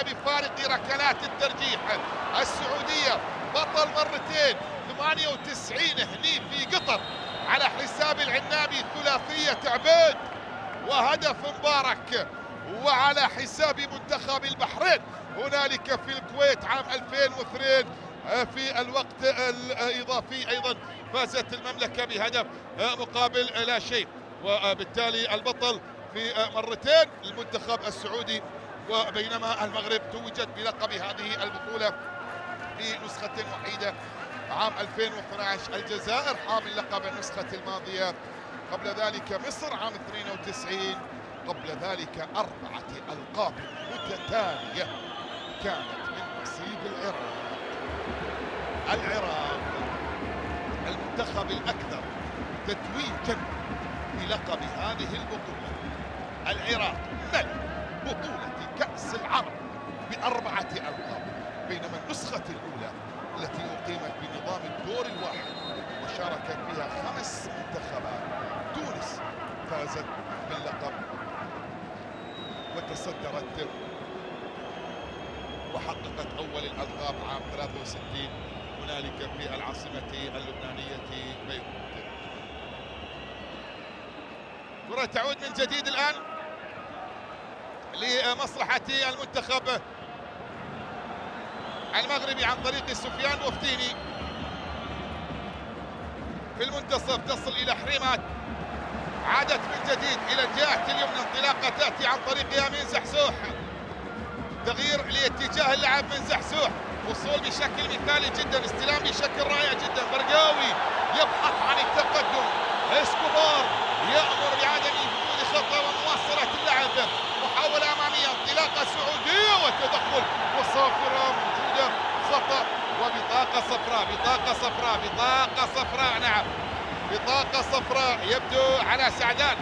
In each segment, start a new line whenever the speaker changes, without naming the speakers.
السعودية بفارق ركلات الترجيح. السعودية بطل مرتين 98 هني في قطر على حساب العنابي، ثلاثية عبيد وهدف مبارك، وعلى حساب منتخب البحرين هنالك في الكويت عام 2002 في الوقت الإضافي أيضا فازت المملكة بهدف مقابل لا شيء، وبالتالي البطل في مرتين المنتخب السعودي، وبينما المغرب توجت بلقب هذه البطولة في نسخة وحيدة عام 2012. الجزائر حامل لقب النسخة الماضية، قبل ذلك مصر عام 92، قبل ذلك 4 ألقاب متتالية كانت من نصيب العراق المنتخب الأكثر تتويجا بلقب هذه البطولة. العراق ملك بطولة كأس العرب ب4 ألقاب، بينما النسخة الأولى التي أقيمت بنظام الدور الواحد وشاركت فيها 5 منتخبات، تونس فازت باللقب وتصدرت وحققت أول الألقاب عام 63 هنالك في العاصمة اللبنانية بيروت. كرة تعود من جديد الآن لمصلحة المنتخب المغربي عن طريق سفيان بوفتيني في المنتصف، تصل إلى حريمات، عادت من جديد إلى الجهة اليمنى، انطلاقة تأتي عن طريق يمين زحسوح، تغيير لاتجاه اللعب من زحسوح، وصول بشكل مثالي جدا، استلام بشكل رائع جدا، برقاوي يبحث عن التقدم، اسكوبار يأمر بعدم وجود خطأ ومواصلة اللعب، محاولة أمامية، انطلاقة سعودية وتدخل وصافرة موجودة، خطأ وبطاقة صفراء، بطاقة صفراء، بطاقة صفراء، نعم بطاقة صفراء يبدو على سعدان،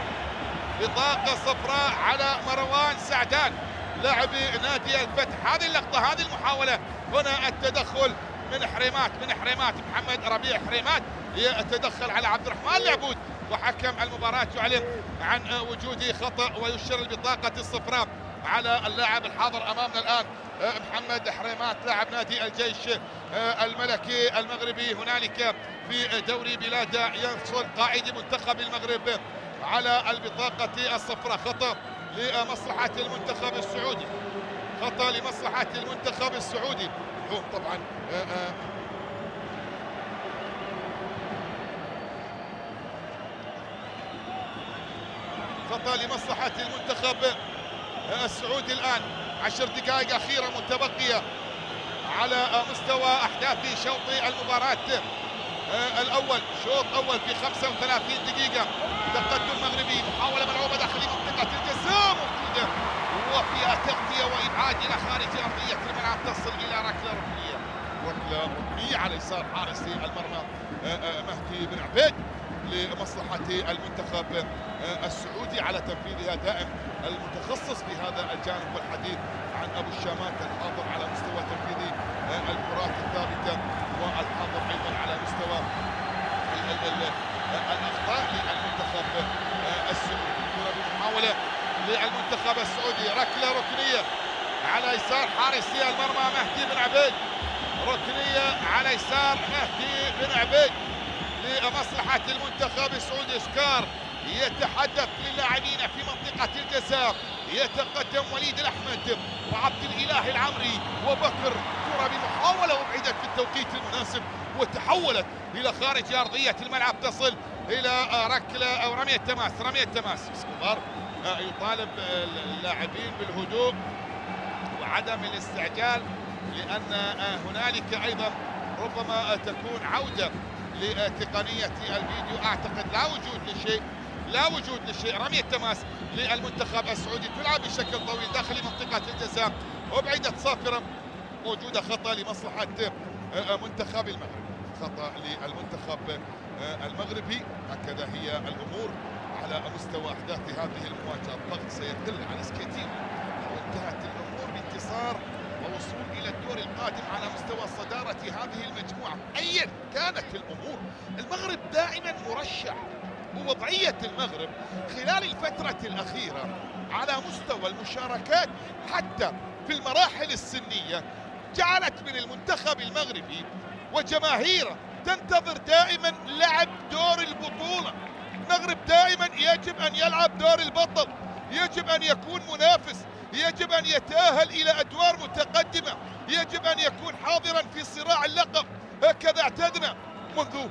بطاقة صفراء على مروان سعدان لاعب نادي الفتح. هذه اللقطة، هذه المحاولة، هنا التدخل من حريمات محمد ربيع حريمات يتدخل على عبد الرحمن العبود، وحكم المباراة يعلن عن وجود خطأ ويشير البطاقة الصفراء على اللاعب الحاضر أمامنا الآن محمد حريمات لاعب نادي الجيش الملكي المغربي هنالك في دوري بلاد ينصر قائد منتخب المغرب على البطاقة الصفراء. خطأ لمصلحة المنتخب السعودي، خطأ لمصلحة المنتخب السعودي. طبعا خطأ لمصلحة المنتخب السعودي الآن. 10 دقائق أخيرة متبقية على مستوى أحداث شوط المباراة الأول، شوط أول في 35 دقيقة، تقدم مغربي، محاولة ملعوبة داخل منطقة الجزاء موجودة، وفيها تغطية وإبعاد إلى خارج أرضية الملعب، تصل إلى ركلة ركنية على يسار حارس المرمى مهدي بن عبيد لمصلحة المنتخب السعودي على تنفيذها دائم المتخصص في هذا الجانب، والحديث عن أبو الشامات الحاضر على مستوى تنفيذ الكرات الثابتة، والحاضر أيضا على مستوى الأخطاء للمنتخب السعودي. كرة بمحاولة للمنتخب السعودي، ركلة ركنية على يسار حارس المرمى مهدي بن عبيد، ركنية على يسار مهدي بن عبيد لمصلحة المنتخب السعودي. سكار يتحدث للاعبين في منطقة الجزاء، يتقدم وليد الأحمد وعبد الإله العمري وبكر، كرة بمحاولة وابعدت في التوقيت المناسب وتحولت إلى خارج أرضية الملعب، تصل إلى ركلة أو رمية تماس. اسكوبار يطالب اللاعبين بالهدوء وعدم الاستعجال، لأن هنالك أيضا ربما تكون عودة لتقنية الفيديو. أعتقد لا وجود لشيء، رمية تماس للمنتخب السعودي، تلعب بشكل طويل داخل منطقة الجزاء، وبعدت صافرة موجودة، خطأ لمصلحة منتخب المغرب، خطأ للمنتخب المغربي. هكذا هي الأمور على مستوى أحداث هذه المواجهة. الضغط سيقل على سكيتين وانتهت الأمور بانتصار ووصول إلى الدور القادم على مستوى صدارة هذه المجموعة. أيا كانت الأمور، المغرب دائما مرشح، ووضعية المغرب خلال الفترة الأخيرة على مستوى المشاركات حتى في المراحل السنية جعلت من المنتخب المغربي وجماهيره تنتظر دائما لعب دور البطولة. المغرب دائما يجب أن يلعب دور البطل، يجب أن يكون منافس، يجب أن يتأهل إلى أدوار متقدمة، يجب أن يكون حاضرا في صراع اللقب. هكذا اعتدنا منذ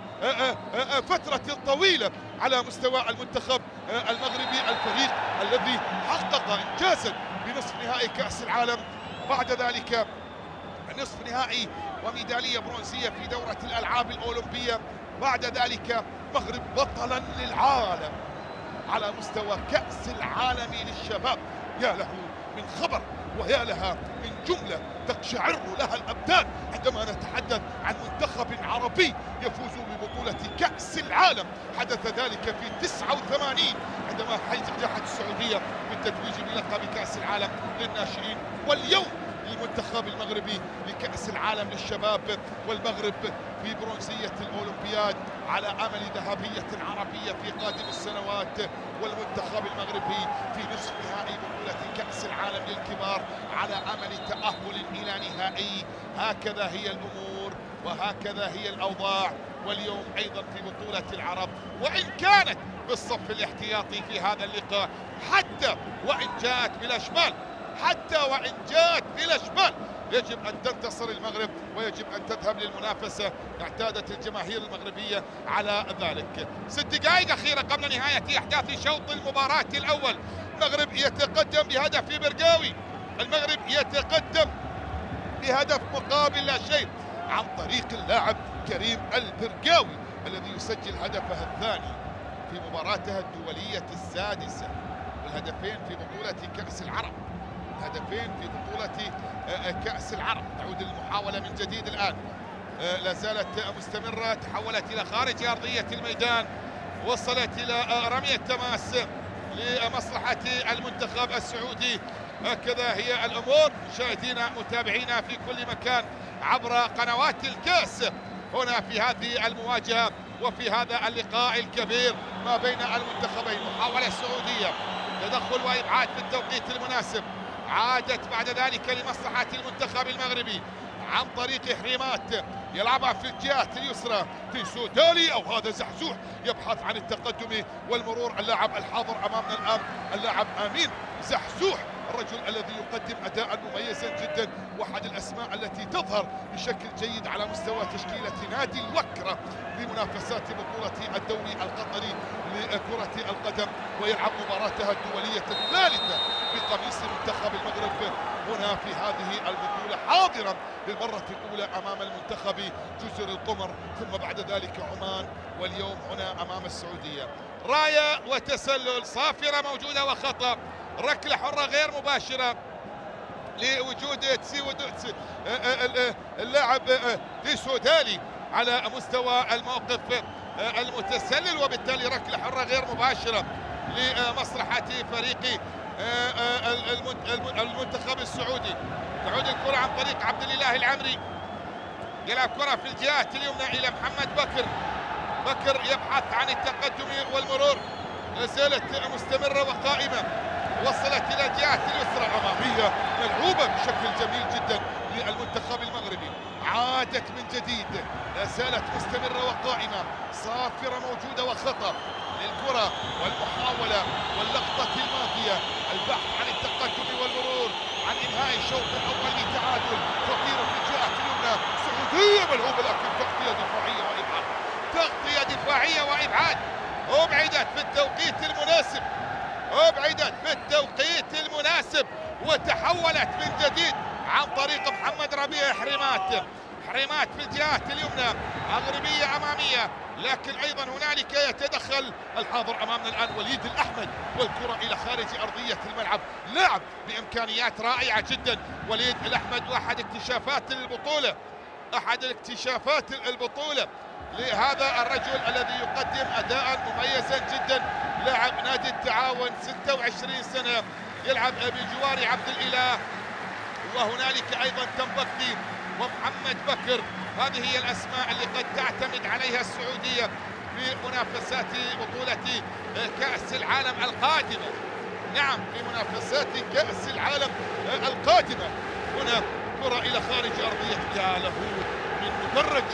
فترة طويلة على مستوى المنتخب المغربي، الفريق الذي حقق إنجازا بنصف نهائي كأس العالم، بعد ذلك نصف نهائي وميدالية برونزية في دورة الألعاب الأولمبية، بعد ذلك المغرب بطلا للعالم على مستوى كأس العالم للشباب. يا له من خبر ويا لها من جملة تقشعر لها الأبدان عندما نتحدث عن منتخب عربي يفوز ببطولة كأس العالم. حدث ذلك في 89 عندما نجحت السعودية بالتتويج بلقب كأس العالم للناشئين، واليوم المنتخب المغربي لكأس العالم للشباب، والمغرب في برونزية الأولمبياد على أمل ذهبية عربية في قادم السنوات، والمنتخب المغربي في نصف نهائي بطولة كأس العالم للكبار على أمل تأهل إلى نهائي. هكذا هي الأمور وهكذا هي الأوضاع. واليوم أيضا في بطولة العرب، وإن كانت بالصف الاحتياطي في هذا اللقاء، حتى وإن جاءت بالأشمال، حتى وإن جاءت بالأشمال يجب أن تنتصر المغرب ويجب أن تذهب للمنافسة. اعتادت الجماهير المغربية على ذلك. 6 دقائق أخيرة قبل نهاية أحداث شوط المباراة الأول. المغرب يتقدم بهدف برقاوي، المغرب يتقدم بهدف مقابل لا شيء عن طريق اللاعب كريم البرقاوي الذي يسجل هدفه الثاني في مباراته الدولية السادسة، والهدفين في بطولة كأس العرب، هدفين في بطولة كأس العرب. تعود المحاولة من جديد الآن، لا زالت مستمرة، تحولت إلى خارج أرضية الميدان، وصلت إلى رمية تماس لمصلحة المنتخب السعودي. هكذا هي الأمور مشاهدينا متابعينا في كل مكان عبر قنوات الكاس هنا في هذه المواجهة وفي هذا اللقاء الكبير ما بين المنتخبين. محاولة سعودية، تدخل وإبعاد في التوقيت المناسب، عادت بعد ذلك لمصلحة المنتخب المغربي عن طريق حريمات، يلعبها في الجهة اليسرى في سودالي، أو هذا زحزوح يبحث عن التقدم والمرور. اللاعب الحاضر أمامنا الآن اللاعب أمين زحزوح، الرجل الذي يقدم أداء مميزا جدا، واحد الأسماء التي تظهر بشكل جيد على مستوى تشكيلة نادي الوكرة في منافسات بطولة الدوري القطري لكرة القدم، ويلعب مباراتها الدولية الثالثة بقميص منتخب المغرب هنا في هذه البطولة، حاضرا للمرة الأولى أمام المنتخب جزر القمر، ثم بعد ذلك عمان، واليوم هنا أمام السعودية. راية وتسلل، صافرة موجودة وخطأ، ركلة حرة غير مباشرة لوجود اللاعب ديسودالي على مستوى الموقف المتسلل، وبالتالي ركلة حرة غير مباشرة لمصلحة فريق المنتخب السعودي. تعود الكرة عن طريق عبد الاله العمري، يلعب كرة في الجهة اليمنى إلى محمد بكر، بكر يبحث عن التقدم والمرور، لا زالت مستمرة وقائمة، وصلت إلى الجهة اليسرى أمامية ملعوبة بشكل جميل جدا للمنتخب المغربي، عادت من جديد، لا زالت مستمرة وقائمة، صافرة موجودة وخطأ للكرة والمحاولة واللقطة الماضية، البحث عن التقدم والمرور، عن إنهاء الشوط الأول لتعادل، خطيرة في الجهة اليمنى، سعودية ملعوبة لكن تغطية دفاعية وإبعاد، تغطية دفاعية وإبعاد، أبعدت في التوقيت المناسب، أبعدت في التوقيت المناسب، وتحولت من جديد عن طريق محمد ربيع حريمات، حريمات في الجهة اليمنى، مغربية أمامية، لكن أيضا هنالك يتدخل الحاضر أمامنا الآن وليد الأحمد، والكرة إلى خارج أرضية الملعب، لاعب بإمكانيات رائعة جدا وليد الأحمد، وأحد اكتشافات البطولة، أحد اكتشافات البطولة لهذا الرجل الذي يقدم أداء مميزا جدا، لاعب نادي التعاون، 26 سنة، يلعب بجوار عبد الإله، وهنالك أيضا تنبكتي ومحمد بكر. هذه هي الأسماء اللي قد تعتمد عليها السعودية في منافسات بطولة كأس العالم القادمة. نعم، في منافسات كأس العالم القادمة هنا كرة إلى خارج أرضية. يا له من مدرج،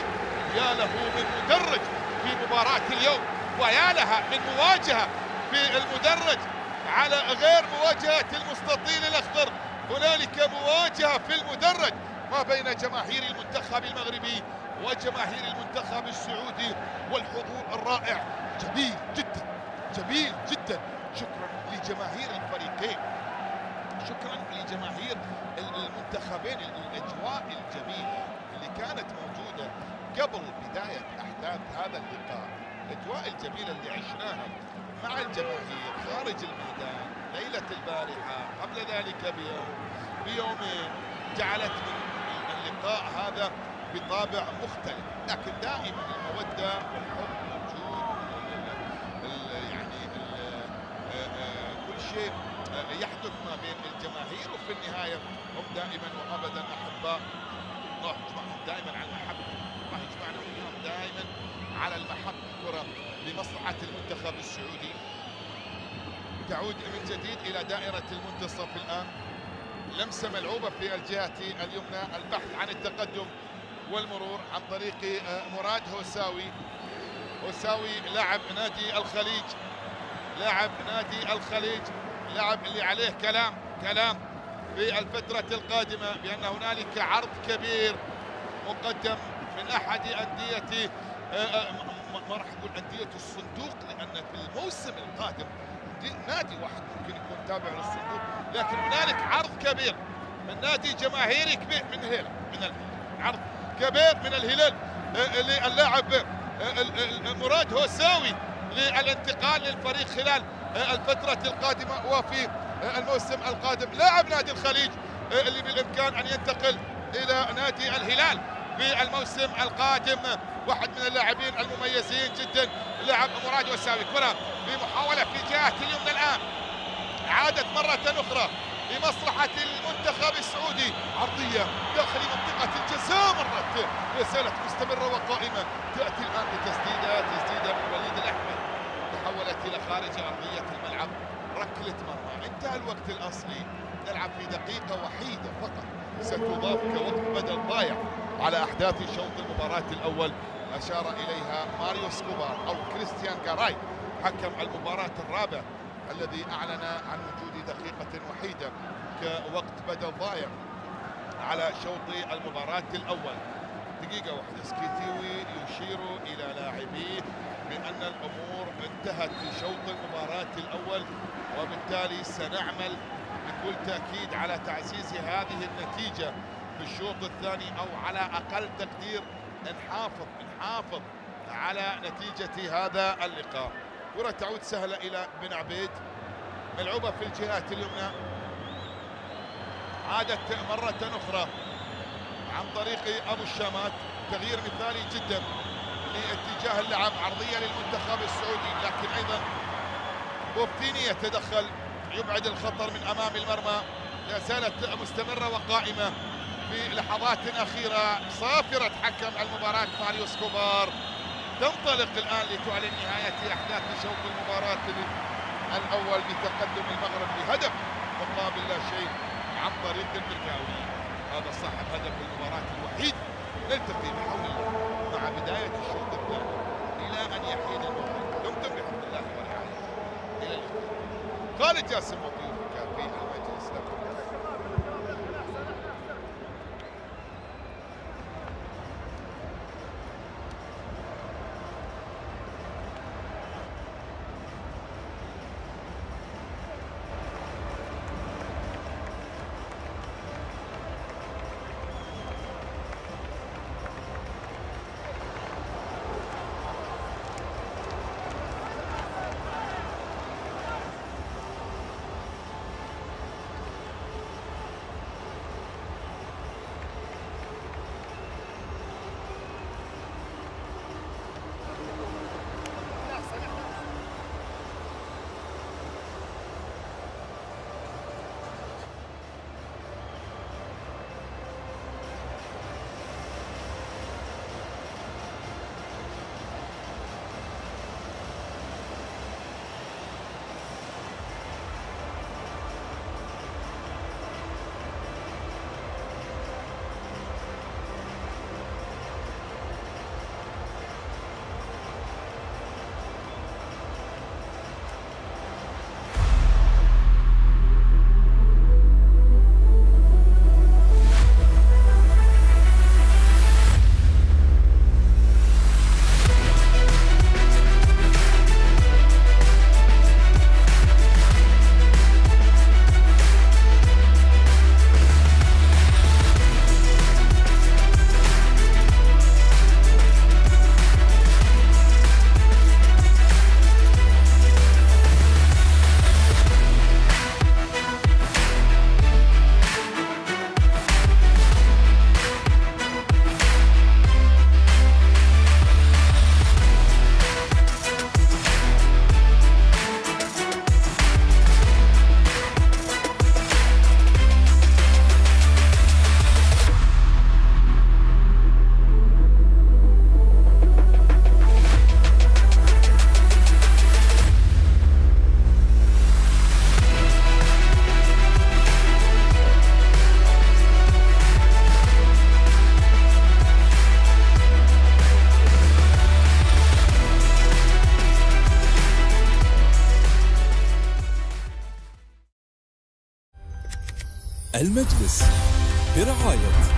يا له من مدرج في مباراة اليوم، ويا لها من مواجهة في المدرج على غير مواجهة المستطيل الأخضر. هنالك مواجهة في المدرج ما بين جماهير المنتخب المغربي وجماهير المنتخب السعودي، والحضور الرائع جميل جدا، جميل جدا. شكرا لجماهير الفريقين، شكرا لجماهير المنتخبين. الأجواء الجميلة اللي كانت موجودة قبل بداية أحداث هذا اللقاء، الأجواء الجميلة اللي عشناها مع الجماهير خارج الميدان ليلة البارحة قبل ذلك بيومين، جعلت من اللقاء هذا بطابع مختلف. لكن دائما المودة والحب موجود، يعني كل شيء يحدث ما بين الجماهير، وفي النهاية هم دائما وأبدا أحباء. الله يجمعهم دائما على المحبة، الله يجمعنا وإياهم دائما على المحبة. كرة لمصلحة المنتخب السعودي تعود من جديد إلى دائرة المنتصف الآن. لمسة ملعوبة في الجهة اليمنى، البحث عن التقدم والمرور عن طريق مراد هوساوي. هوساوي لاعب نادي الخليج، لاعب نادي الخليج، لاعب اللي عليه كلام في الفترة القادمة بأن هنالك عرض كبير مقدم من أحد أندية، ما راح أقول أندية الصندوق، لأن في الموسم القادم نادي واحد ممكن يكون تابع للصندوق، لكن هنالك عرض كبير من نادي جماهيري كبير من الهلال، عرض كبير من الهلال للاعب مراد هوساوي للانتقال للفريق خلال الفترة القادمة وفي الموسم القادم. لاعب نادي الخليج اللي بالإمكان أن ينتقل إلى نادي الهلال في الموسم القادم، واحد من اللاعبين المميزين جدا لاعب مراد هوساوي. كرة بمحاولة في جهة اليمنى الآن، عادت مرة أخرى لمصلحة المنتخب السعودي، عرضية داخل منطقة الجزاء، مرت رسالة مستمرة وقائمة، تأتي الآن تسديدة من وليد الأحمد، تحولت إلى خارج أرضية الملعب، ركلة مرمى. انتهى الوقت الأصلي، نلعب في دقيقة وحيدة فقط ستضاف كوقت بدل ضايع على أحداث شوط المباراة الأول، أشار إليها ماريو سكوبار أو كريستيان جاراي حكم المباراة الرابع، الذي أعلن عن وجود دقيقة وحيدة كوقت بدل ضايع على شوط المباراة الأول. دقيقة واحدة. سكيتيوي يشير إلى لاعبيه بأن الأمور انتهت في شوط المباراة الأول، وبالتالي سنعمل بكل تأكيد على تعزيز هذه النتيجة في الشوط الثاني، أو على أقل تقدير نحافظ على نتيجة هذا اللقاء. كرة تعود سهلة إلى بن عبيد، ملعوبة في الجهة اليمنى، عادت مرة أخرى عن طريق أبو الشامات، تغيير مثالي جدا لاتجاه اللعب، عرضية للمنتخب السعودي، لكن أيضا بوفتيني يتدخل يبعد الخطر من أمام المرمى. لا زالت مستمرة وقائمة في لحظات أخيرة. صافرة حكم المباراة ماريو سكوبار تنطلق الآن لتعلن نهاية أحداث شوط المباراة الأول بتقدم المغرب بهدف مقابل لا شيء عن طريق المركاوي، هذا صاحب هدف المباراة الوحيد. نلتقي بحول الله مع بداية الشوط الثاني إلى أن يحين الموعد. دمتم بحمد الله ورعايته، إلى اللقاء. خالد جاسم وضيوفك في المجلس لكم.
المجلس برعاية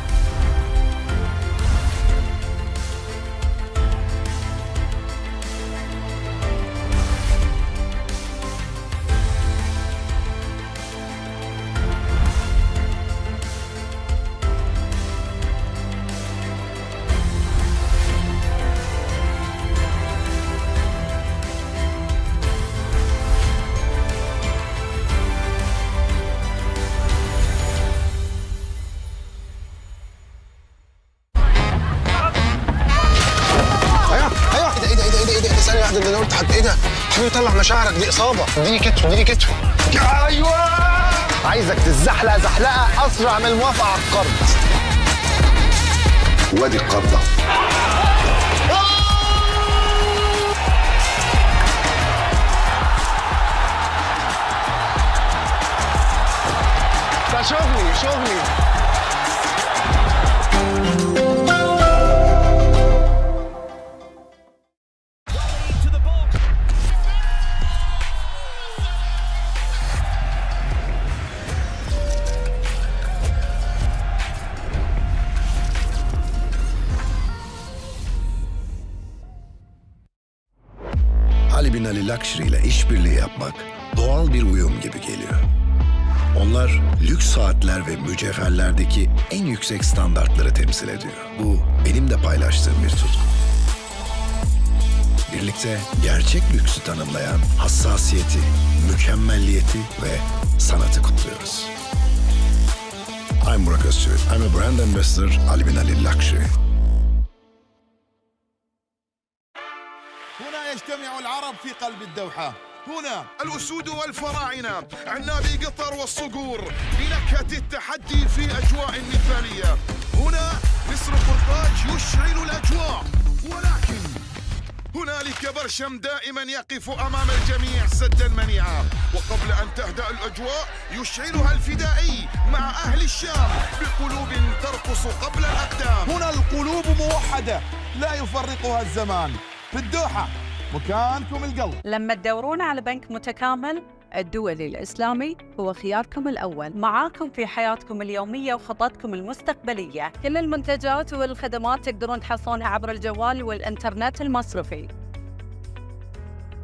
ده انا قلت ايه ده؟ حبيبي طلع مشاعرك، دي اصابه. اديني كتف اديني كتف. ايوه عايزك تتزحلق زحلقه اسرع من الموافقه على القرض. وادي القرضه. ده شغلي.
Ali Binali Luxury ile işbirliği yapmak doğal bir uyum gibi geliyor. Onlar lüks saatler ve mücevherlerdeki en yüksek standartları temsil ediyor. Bu benim de paylaştığım bir tutku. Birlikte gerçek lüksü tanımlayan hassasiyeti, mükemmelliyeti ve sanatı kutluyoruz. I'm Burak Özçivit. I'm a brand ambassador Ali Binali Luxury.
هنا يجتمع العرب في قلب الدوحة. هنا الأسود والفراعنة، عنابي قطر والصقور بنكهة التحدي في أجواء مثالية. هنا مصر قرطاج يشعل الأجواء، ولكن هنالك برشم دائما يقف أمام الجميع سدا منيعا. وقبل أن تهدأ الأجواء يشعلها الفدائي مع أهل الشام بقلوب ترقص قبل الأقدام. هنا القلوب موحدة لا يفرقها الزمان. في الدوحة مكانكم القلب.
لما تدورون على بنك متكامل، الدولي الإسلامي هو خياركم الأول، معاكم في حياتكم اليومية وخططكم المستقبلية. كل المنتجات والخدمات تقدرون تحصلونها عبر الجوال والإنترنت المصرفي.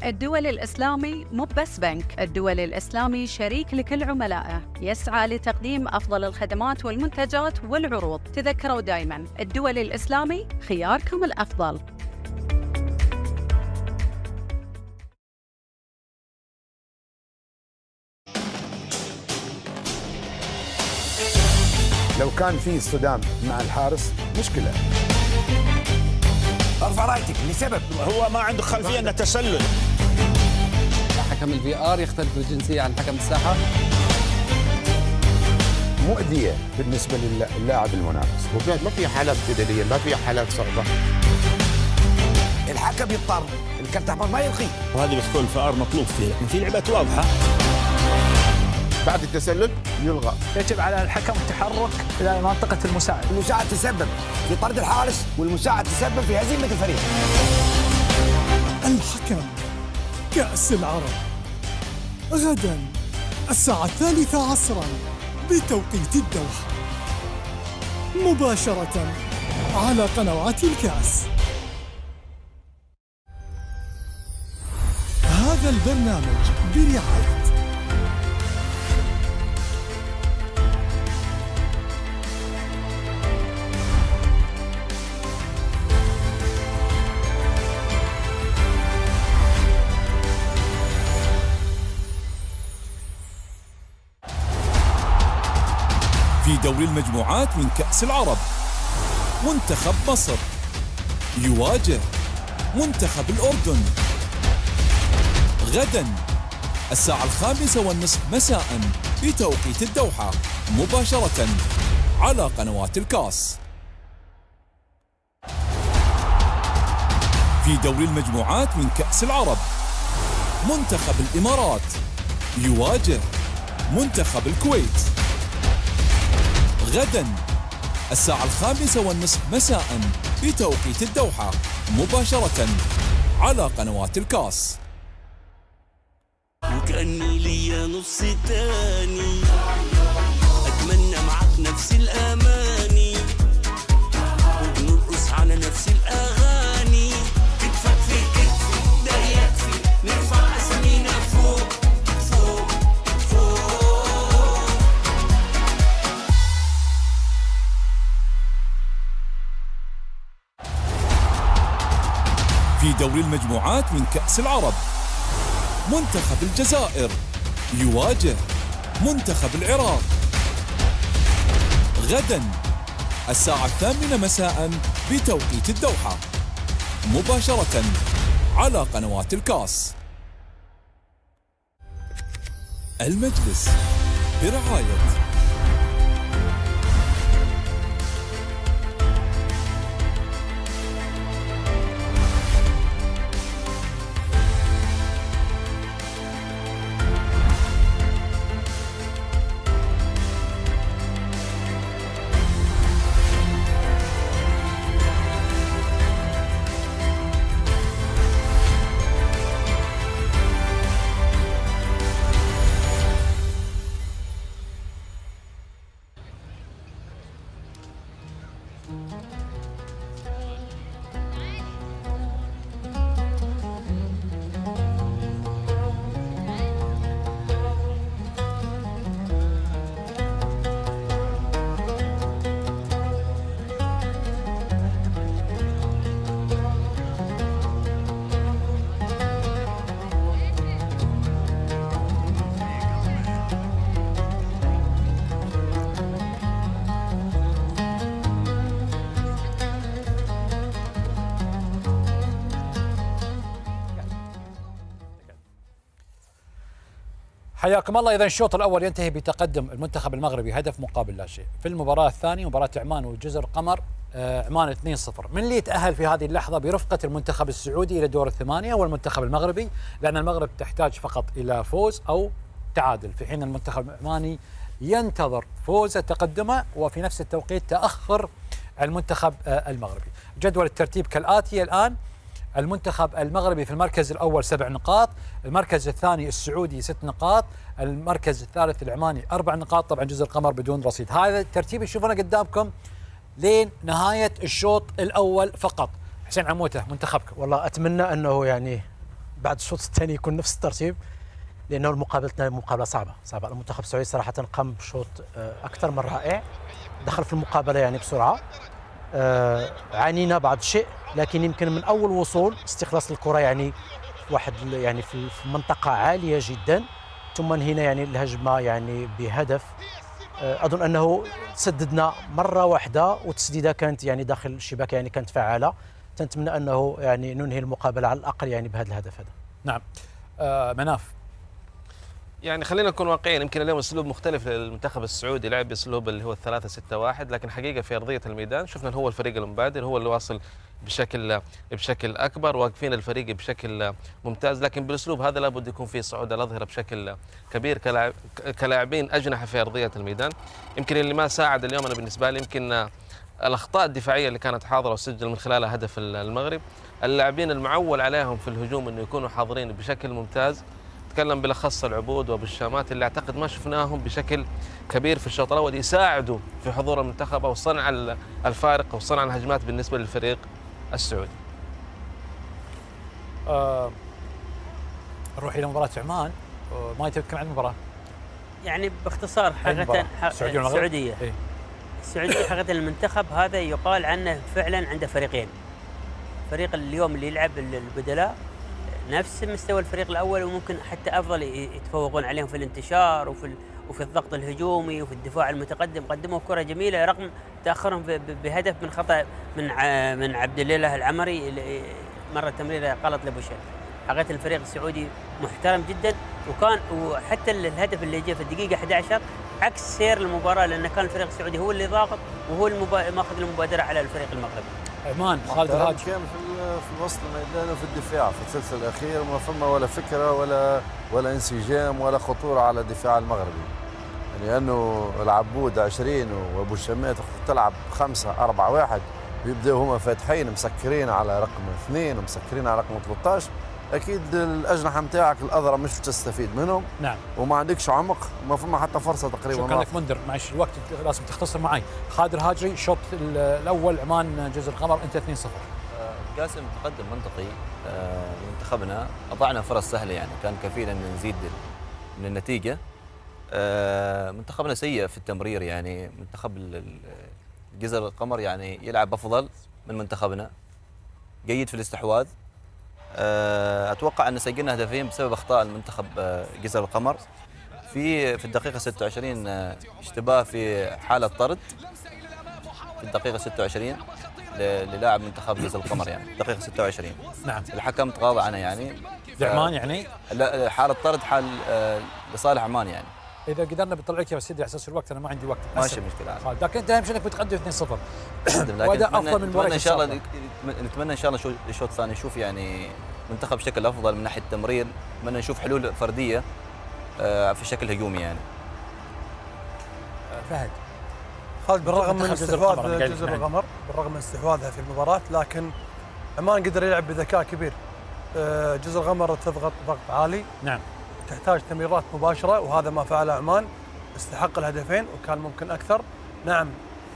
الدولي الإسلامي مو بس بنك، الدولي الإسلامي شريك لكل عملائه، يسعى لتقديم أفضل الخدمات والمنتجات والعروض. تذكروا دائما الدولي الإسلامي خياركم الأفضل.
لو كان في صدام مع الحارس مشكلة.
ارفع رايتك لسبب هو ما عنده خلفية انه تسلل.
حكم الفي ار يختلف الجنسية عن حكم الساحة.
مؤذية بالنسبة للاعب المنافس.
ما في حالات جدلية، ما في حالات صعبة.
الحكم يضطر الكرت احمر ما يلغي،
وهذه بتكون في ار مطلوب فيه، لكن في لعبات واضحة.
بعد التسلل يلغى.
يجب على الحكم التحرك إلى منطقة المساعد.
المساعد تسبب في طرد الحارس، والمساعد تسبب في هزيمة الفريق.
الحكم كأس العرب غدا الساعة 3 عصرا بتوقيت الدوحة، مباشرة على قنوات الكأس. هذا البرنامج برعاية
في دوري المجموعات من كأس العرب. منتخب مصر يواجه منتخب الأردن غدا الساعة 5:30 مساء بتوقيت الدوحة، مباشرة على قنوات الكاس. في دوري المجموعات من كأس العرب، منتخب الإمارات يواجه منتخب الكويت غدا الساعة 5:30 مساء بتوقيت الدوحة، مباشرة على قنوات الكاس.
وكأني ليا نص تاني، أتمنى نفس الأماني وبنرقص على نفس الأغاني. كتفك في كتفي ده يكفي نرفع أسامينا فوق فوق فوق.
في دوري المجموعات من كأس العرب، منتخب الجزائر يواجه منتخب العراق غدا الساعة 8 مساء بتوقيت الدوحة، مباشرة على قنوات الكاس. المجلس برعاية
حياكم الله. إذا الشوط الأول ينتهي بتقدم المنتخب المغربي هدف مقابل لا شيء. في المباراة الثانية مباراة عمان وجزر قمر، عمان 2-0. من اللي يتأهل في هذه اللحظة برفقة المنتخب السعودي إلى دور الثمانية والمنتخب المغربي، لأن المغرب تحتاج فقط إلى فوز أو تعادل، في حين المنتخب العماني ينتظر فوز تقدمه وفي نفس التوقيت تأخر المنتخب المغربي. جدول الترتيب كالآتي الآن: المنتخب المغربي في المركز الأول 7 نقاط، المركز الثاني السعودي 6 نقاط، المركز الثالث العماني 4 نقاط، طبعا جزر القمر بدون رصيد. هذا الترتيب يشوفونه قدامكم لين نهاية الشوط الأول فقط. حسين عموته منتخبك.
والله أتمنى أنه يعني بعد الشوط الثاني يكون نفس الترتيب، لأنه مقابلتنا مقابلة صعبة. المنتخب السعودي صراحة قام بشوط أكثر من رائع، دخل في المقابلة يعني بسرعة. عانينا بعض الشيء، لكن يمكن من أول وصول استخلاص الكرة يعني واحد يعني في منطقة عالية جدا، ثم هنا يعني الهجمة يعني بهدف. أظن أنه سددنا مرة واحدة والتسديدة كانت يعني داخل الشباك يعني كانت فعالة. نتمنى أنه يعني ننهي المقابلة على الأقل يعني بهذا الهدف هذا.
نعم. مناف.
يعني خلينا نكون واقعيين، يمكن اليوم اسلوب مختلف للمنتخب السعودي، لعب باسلوب اللي هو 3-6-1، لكن حقيقه في ارضيه الميدان شفنا هو الفريق المبادر، هو اللي واصل بشكل اكبر، واقفين الفريق بشكل ممتاز، لكن بالاسلوب هذا لابد يكون فيه صعود الاظهره بشكل كبير كلاعبين اجنحه في ارضيه الميدان. يمكن اللي ما ساعد اليوم انا بالنسبه لي يمكن الاخطاء الدفاعيه اللي كانت حاضره وسجل من خلالها هدف المغرب. اللاعبين المعول عليهم في الهجوم انه يكونوا حاضرين بشكل ممتاز، تكلم بالاخص العبود وبالشامات اللي اعتقد ما شفناهم بشكل كبير في الشوط الاول يساعدوا في حضور المنتخب او صنع الفارق او صنع الهجمات بالنسبه للفريق السعودي.
نروح الى مباراه عمان. ما يتكلم عن المباراه
يعني باختصار حقيقه السعوديه. السعوديه حقيقه المنتخب هذا يقال عنه فعلا عنده فريقين. فريق اليوم اللي يلعب البدلاء نفس مستوى الفريق الاول، وممكن حتى افضل يتفوقون عليهم في الانتشار وفي الضغط الهجومي وفي الدفاع المتقدم. قدموا كره جميله رغم تاخرهم بهدف من خطا من عبد الله العمري، مره تمريره غلط لبوشير. حقيقه الفريق السعودي محترم جدا، وحتى الهدف اللي جاء في الدقيقه 11 عكس سير المباراه، لان كان الفريق السعودي هو اللي ضاغط وهو ماخذ المبادره على الفريق المغربي.
عمان خالد الهاج
كان في وسط الميدان وفي الدفاع في الثلث الاخير ما فما ولا فكره ولا انسجام ولا خطوره على الدفاع المغربي، يعني انه العبود 20 وابو الشمات تلعب 5-4-1 بيبداوا هما فاتحين مسكرين على رقم 2 ومسكرين على رقم 13، اكيد الاجنحه نتاعك الاذرع مش تستفيد منهم.
نعم.
وما عندكش عمق وما فما حتى فرصه تقريبا.
شكرا لك منذر، معلش الوقت لازم تختصر معي. خالد الهاجري، الشوط الاول عمان جزر القمر، انت 2-0.
قاسم تقدم منطقي منتخبنا، اضعنا فرص سهله يعني كان كفيل ان نزيد من النتيجه. منتخبنا سيء في التمرير، يعني منتخب جزر القمر يعني يلعب افضل من منتخبنا، جيد في الاستحواذ. اتوقع ان سجلنا هدفين بسبب اخطاء المنتخب جزر القمر. في الدقيقه 26 اشتباه في حاله طرد في الدقيقه 26 للاعب منتخب جزر القمر، يعني الدقيقه 26.
نعم.
الحكم تغاضى عنها يعني.
عمان يعني؟
لا، حاله طرد لصالح عمان يعني.
اذا قدرنا بنطلع لك يا سيدي على اساس الوقت، انا ما عندي وقت.
ماشي مشكله.
لكن انت اهم شيء انك متقدم 2-0.
واداء
افضل من
نتمنى ان شاء الله نتمنى ان شاء الله الشوط الثاني نشوف يعني منتخب بشكل افضل من ناحيه التمرير، نتمنى نشوف حلول فرديه في شكل هجومي يعني.
فهد.
خالد، بالرغم من استحواذ جزر القمر، بالرغم من استحواذها في المباراة، لكن عمان قدر يلعب بذكاء كبير. جزر القمر تضغط ضغط عالي.
نعم.
تحتاج تمريرات مباشرة، وهذا ما فعله عمان. استحق الهدفين وكان ممكن أكثر. نعم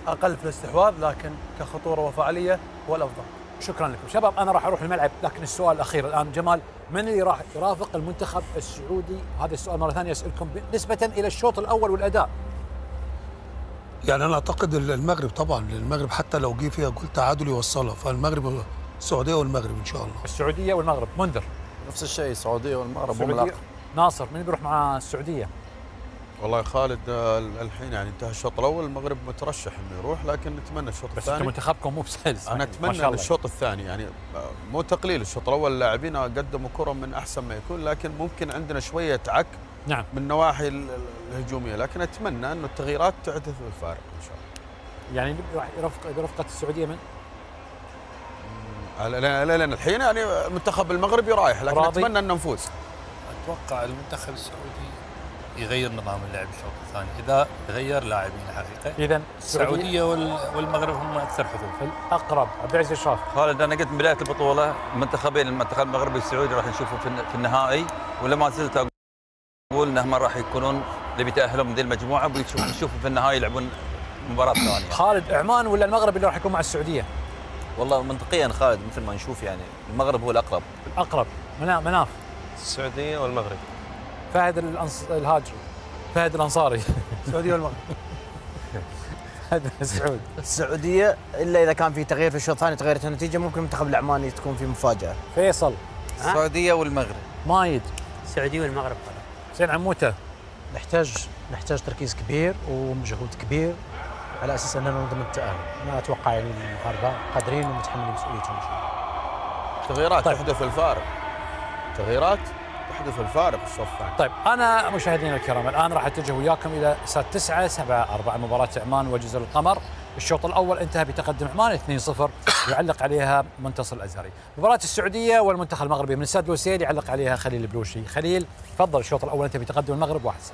أقل في الاستحواذ، لكن كخطورة وفعالية هو الأفضل.
شكرا لكم شباب. أنا راح أروح الملعب، لكن السؤال الأخير الآن جمال، من اللي راح يرافق المنتخب السعودي؟ هذا السؤال مرة ثانية أسألكم نسبة إلى الشوط الأول والأداء.
يعني أنا أعتقد المغرب طبعا، المغرب حتى لو جه فيها جول تعادل يوصلها، فالمغرب السعودية والمغرب إن شاء الله.
السعودية والمغرب. منذر.
نفس الشيء، السعودية والمغرب هم الأقرب.
ناصر، من بيروح مع السعودية؟
والله خالد، الحين يعني انتهى الشوط الاول، المغرب مترشح انه يروح، لكن نتمنى الشوط الثاني.
بس منتخبكم مو بسهل.
انا اتمنى الشوط الثاني، يعني مو تقليل الشوط الاول، اللاعبين قدموا كره من احسن ما يكون، لكن ممكن عندنا شويه عك.
نعم.
من النواحي الهجوميه، لكن اتمنى انه التغييرات تحدث الفارق ان شاء الله.
يعني راح برفقه السعوديه من؟
لان الحين يعني منتخب المغرب رايح، لكن اتمنى ان نفوز.
اتوقع المنتخب السعودي يغير نظام اللعب الشوط الثاني، اذا غير لاعبين حقيقه.
اذا
السعوديه والمغرب هم اكثر حظوظ.
الاقرب. عبد العزيز الشراف.
خالد، انا قلت من بدايه البطوله المنتخبين، المنتخب المغربي والسعودي راح نشوفه في النهائي، ولا ما زلت اقول انهم راح يكونون اللي بيتاهلون من ذي المجموعه، ونشوفوا في النهائي يلعبون مباراه ثانيه.
خالد، عمان ولا المغرب اللي راح يكون مع السعوديه؟
والله منطقيا خالد مثل ما نشوف يعني المغرب هو الاقرب.
الاقرب. مناف.
السعوديه والمغرب.
فهد الهاجري. فهد الانصاري.
السعوديه والمغرب.
فهد السعود.
السعوديه، الا اذا كان في تغيير في الشوط الثاني تغيرت النتيجه، ممكن المنتخب العماني تكون في مفاجاه.
فيصل.
السعوديه والمغرب.
مايد.
السعوديه والمغرب.
حسين عموته.
نحتاج تركيز كبير ومجهود كبير على اساس اننا نضمن التاهل. انا اتوقع يعني المغاربه قادرين ومتحملين مسؤوليتهم ان شاء الله.
تغييرات تحدث الفارق. تغييرات تحدث الفارق الشوط الثاني.
طيب، انا مشاهدينا الكرام الان راح اتجه وياكم الى ساعه 9/7 مباراه عمان وجزر القمر. الشوط الاول انتهى بتقدم عمان 2-0، يعلق عليها منتصر الازهري. مباراه السعوديه والمنتخب المغربي من استاد لوسيل يعلق عليها خليل البلوشي. خليل تفضل، الشوط الاول انتهى بتقدم المغرب 1-0.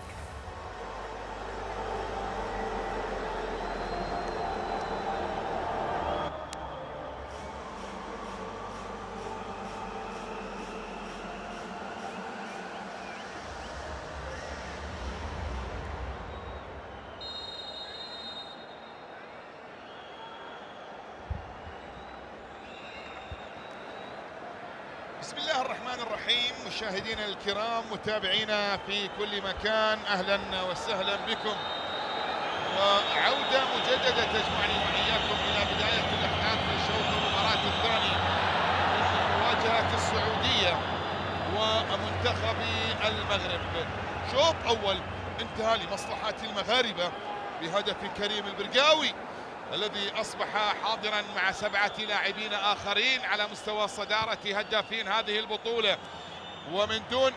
بسم الله الرحمن الرحيم. مشاهدينا الكرام، متابعينا في كل مكان، اهلا وسهلا بكم، وعوده مجدده تجمعني واياكم الى بدايه الاحداث في شوط المباراه الثاني من مواجهه السعوديه ومنتخب المغرب. شوط اول انتهى لمصلحه المغاربه بهدف كريم البرقاوي الذي أصبح حاضرا مع 7 لاعبين آخرين على مستوى صدارة هدافين هذه البطولة، ومن دون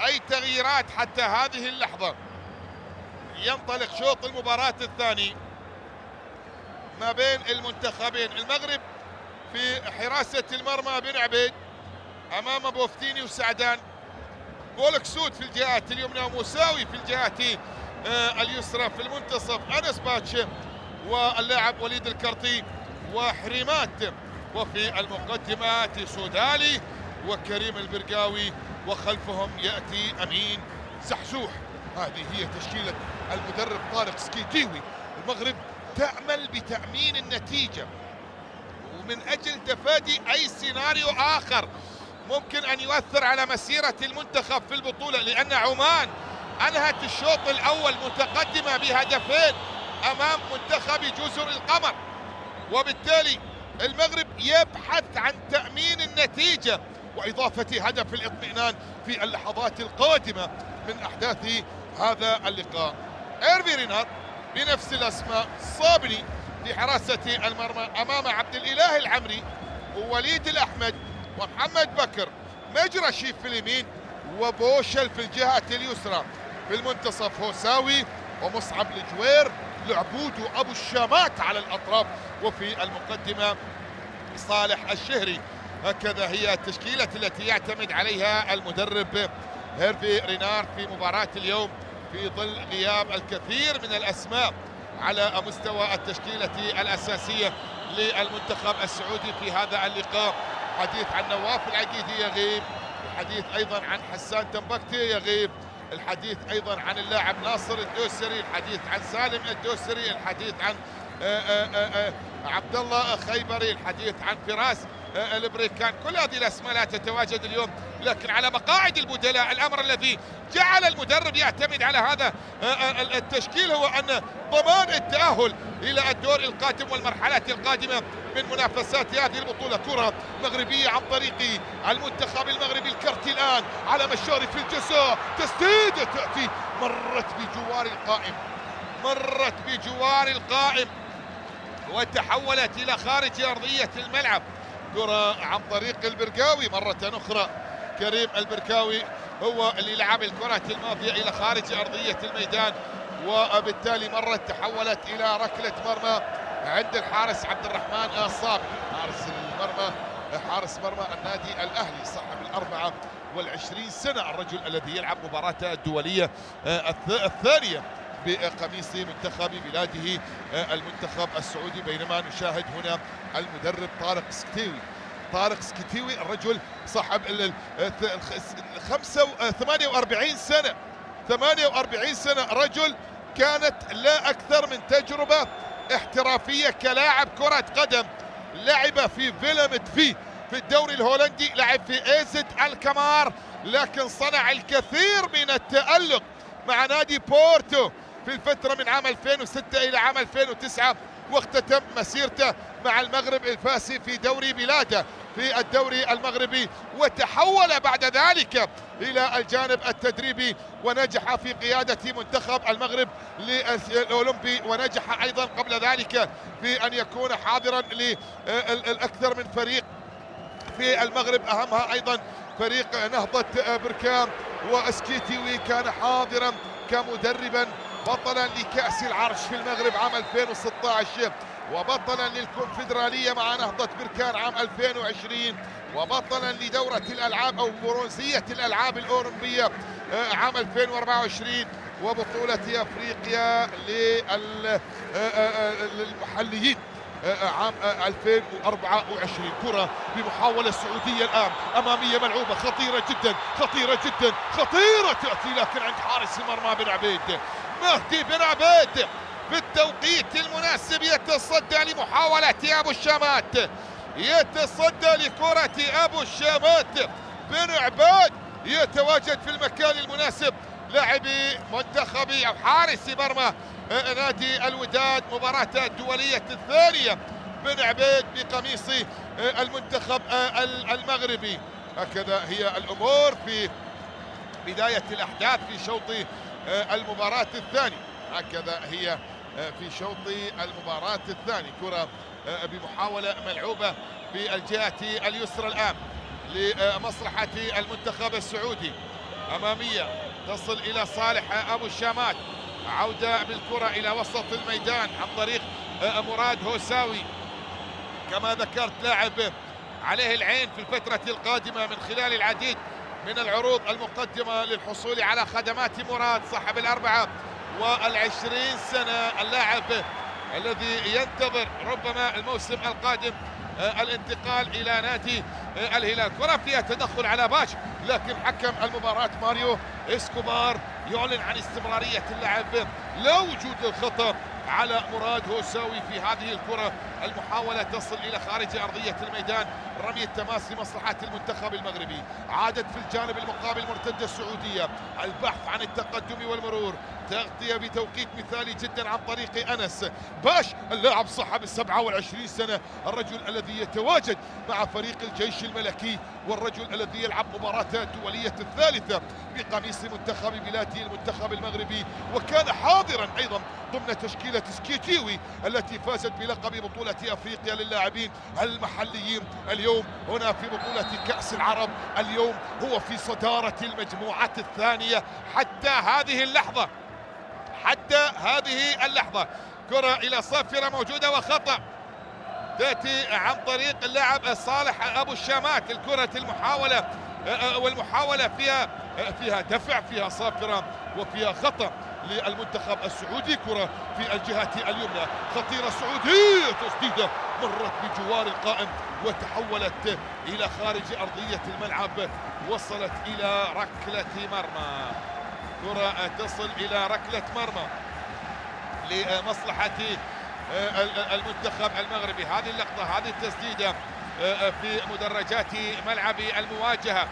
أي تغييرات حتى هذه اللحظة. ينطلق شوط المباراة الثاني ما بين المنتخبين. المغرب في حراسة المرمى بن عبيد أمام بوفتيني وسعدان، بولك سود في الجهات اليمنى ومساوي في الجهات اليسرى، في المنتصف أنس باتشي واللاعب وليد الكرطي وحريمات، وفي المقدمة سودالي وكريم البرقاوي، وخلفهم يأتي أمين زحزوح. هذه هي تشكيلة المدرب طارق سكيتيوي. المغرب تعمل بتأمين النتيجة ومن أجل تفادي أي سيناريو آخر ممكن أن يؤثر على مسيرة المنتخب في البطولة، لأن عمان أنهت الشوط الأول متقدمة بهدفين أمام منتخب جزر القمر، وبالتالي المغرب يبحث عن تأمين النتيجة وإضافة هدف الاطمئنان في اللحظات القادمة من أحداث هذا اللقاء. إيرفي رينار بنفس الأسماء، صابني في حراسة المرمى أمام عبد الإله العمري ووليد الأحمد ومحمد بكر، مجرشي في اليمين وبوشل في الجهة اليسرى. في المنتصف هوساوي ومصعب الجوير، العبود وأبو الشامات على الأطراف، وفي المقدمة صالح الشهري. هكذا هي التشكيلة التي يعتمد عليها المدرب هيرفي رينار في مباراة اليوم في ظل غياب الكثير من الأسماء على مستوى التشكيلة الأساسية للمنتخب السعودي في هذا اللقاء. حديث عن نواف العقيدي يغيب، الحديث أيضا عن حسان تنبكتي يغيب، الحديث أيضا عن اللاعب ناصر الدوسري، الحديث عن سالم الدوسري، الحديث عن عبد الله خيبري، الحديث عن فراس البريكان. كل هذه الأسماء لا تتواجد اليوم، لكن على مقاعد البدلاء الأمر الذي جعل المدرب يعتمد على هذا التشكيل هو أن ضمان التأهل إلى الدور القادم والمرحلات القادمة من منافسات هذه البطولة. كرة مغربية عن طريق المنتخب المغربي، الكرت الآن على مشاري في الجزاء، تسديدة تأتي مرت بجوار القائم وتحولت إلى خارج أرضية الملعب. كرة عن طريق البرقاوي مرة أخرى، كريم البرقاوي هو اللي لعب الكرة الماضية إلى خارج أرضية الميدان، وبالتالي مرت تحولت إلى ركلة مرمى عند الحارس عبد الرحمن الصابري، حارس مرمى النادي الأهلي صاحب 24 سنة، الرجل الذي يلعب مباراة الدولية الثانية بقميص منتخب بلاده المنتخب السعودي. بينما نشاهد هنا المدرب طارق سكيتيوي الرجل صاحب 48 سنة، رجل كانت لا أكثر من تجربة احترافية كلاعب كرة قدم. لعب في فيلمت في الدوري الهولندي، لعب في ايزد الكمار، لكن صنع الكثير من التألق مع نادي بورتو في الفترة من عام 2006 إلى عام 2009، واختتم مسيرته مع المغرب الفاسي في دوري بلاده في الدوري المغربي، وتحول بعد ذلك إلى الجانب التدريبي ونجح في قيادة منتخب المغرب للأولمبي، ونجح أيضا قبل ذلك في أن يكون حاضرا للأكثر من فريق في المغرب، أهمها أيضا فريق نهضة بركان. وسكيتيوي كان حاضرا كمدربا، بطلا لكأس العرش في المغرب عام 2016، وبطلا للكونفدرالية مع نهضة بركان عام 2020، وبطلا لدورة الألعاب أو برونزية الألعاب الأولمبية عام 2024، وبطولة أفريقيا للمحليين عام 2024. كرة بمحاولة سعودية الآن أمامية ملعوبة خطيرة جدا تأتي، لكن عند حارس المرمى بن عبيد، مهدي بن عبيد في التوقيت المناسب يتصدى لمحاولة أبو الشامات، يتصدى لكرة أبو الشامات. بن عبيد يتواجد في المكان المناسب، لاعبي منتخب أو حارس مرمى نادي الوداد مباراة الدولية الثانية، بن عبيد بقميص المنتخب المغربي. هكذا هي الأمور في بداية الأحداث في شوط المباراة الثاني، هكذا هي في شوط المباراة الثاني. كرة بمحاولة ملعوبة في الجهة اليسرى الآن لمصلحة المنتخب السعودي، أمامية تصل إلى صالح أبو الشامات، عودة بالكرة إلى وسط الميدان عن طريق مراد هوساوي، كما ذكرت لاعب عليه العين في الفترة القادمة من خلال العديد من العروض المقدمة للحصول على خدمات مراد صاحب 24 سنة، اللاعب الذي ينتظر ربما الموسم القادم الانتقال إلى نادي الهلال. كرة فيها تدخل على باش، لكن حكم المباراة ماريو اسكوبار يعلن عن استمرارية اللعب لا وجود الخطأ على مراد هوساوي في هذه الكرة. المحاولة تصل إلى خارج أرضية الميدان، رمي التماس لمصلحة المنتخب المغربي. عادت في الجانب المقابل مرتدة السعودية، البحث عن التقدم والمرور، تغطية بتوقيت مثالي جدا عن طريق أنس باش، اللاعب صاحب 27 سنة، الرجل الذي يتواجد مع فريق الجيش الملكي، والرجل الذي يلعب مباراته الدولية الثالثة بقميص منتخب بلاده المنتخب المغربي، وكان حاضرا أيضا ضمن تشكيلة سكيتيوي التي فازت بلقب بطولة أفريقيا للاعبين المحليين. اليوم هنا في بطولة كأس العرب، اليوم هو في صدارة المجموعة الثانية حتى هذه اللحظة، حتى هذه اللحظة. كرة إلى صافرة موجودة وخطأ تأتي عن طريق اللاعب صالح أبو الشامات. الكرة المحاولة والمحاولة فيها دفع، فيها صافرة وفيها خطأ للمنتخب السعودي. كرة في الجهة اليمنى خطيرة سعودية، تسديدة مرت بجوار القائم وتحولت إلى خارج أرضية الملعب، وصلت إلى ركلة مرمى. كرة تصل إلى ركلة مرمى لمصلحة المنتخب المغربي. هذه اللقطة، هذه التسديدة في مدرجات ملعب المواجهة.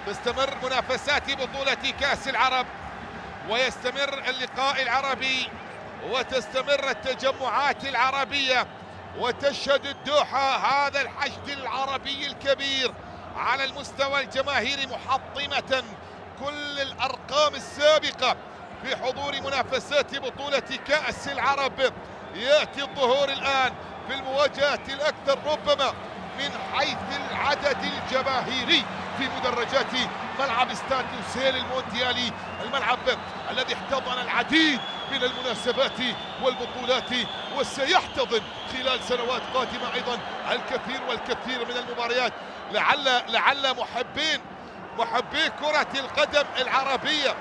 تستمر منافسات بطولة كأس العرب، ويستمر اللقاء العربي، وتستمر التجمعات العربية، وتشهد الدوحة هذا الحشد العربي الكبير على المستوى الجماهيري، محطمة كل الأرقام السابقة في حضور منافسات بطولة كأس العرب. يأتي الظهور الآن في المواجهات الأكثر ربما من حيث العدد الجماهيري في مدرجات ملعب استاد لوسيل المونديالي، الملعب الذي احتضن العديد من المناسبات والبطولات، وسيحتضن خلال سنوات قادمة أيضا الكثير والكثير من المباريات. لعل محبي كرة القدم العربية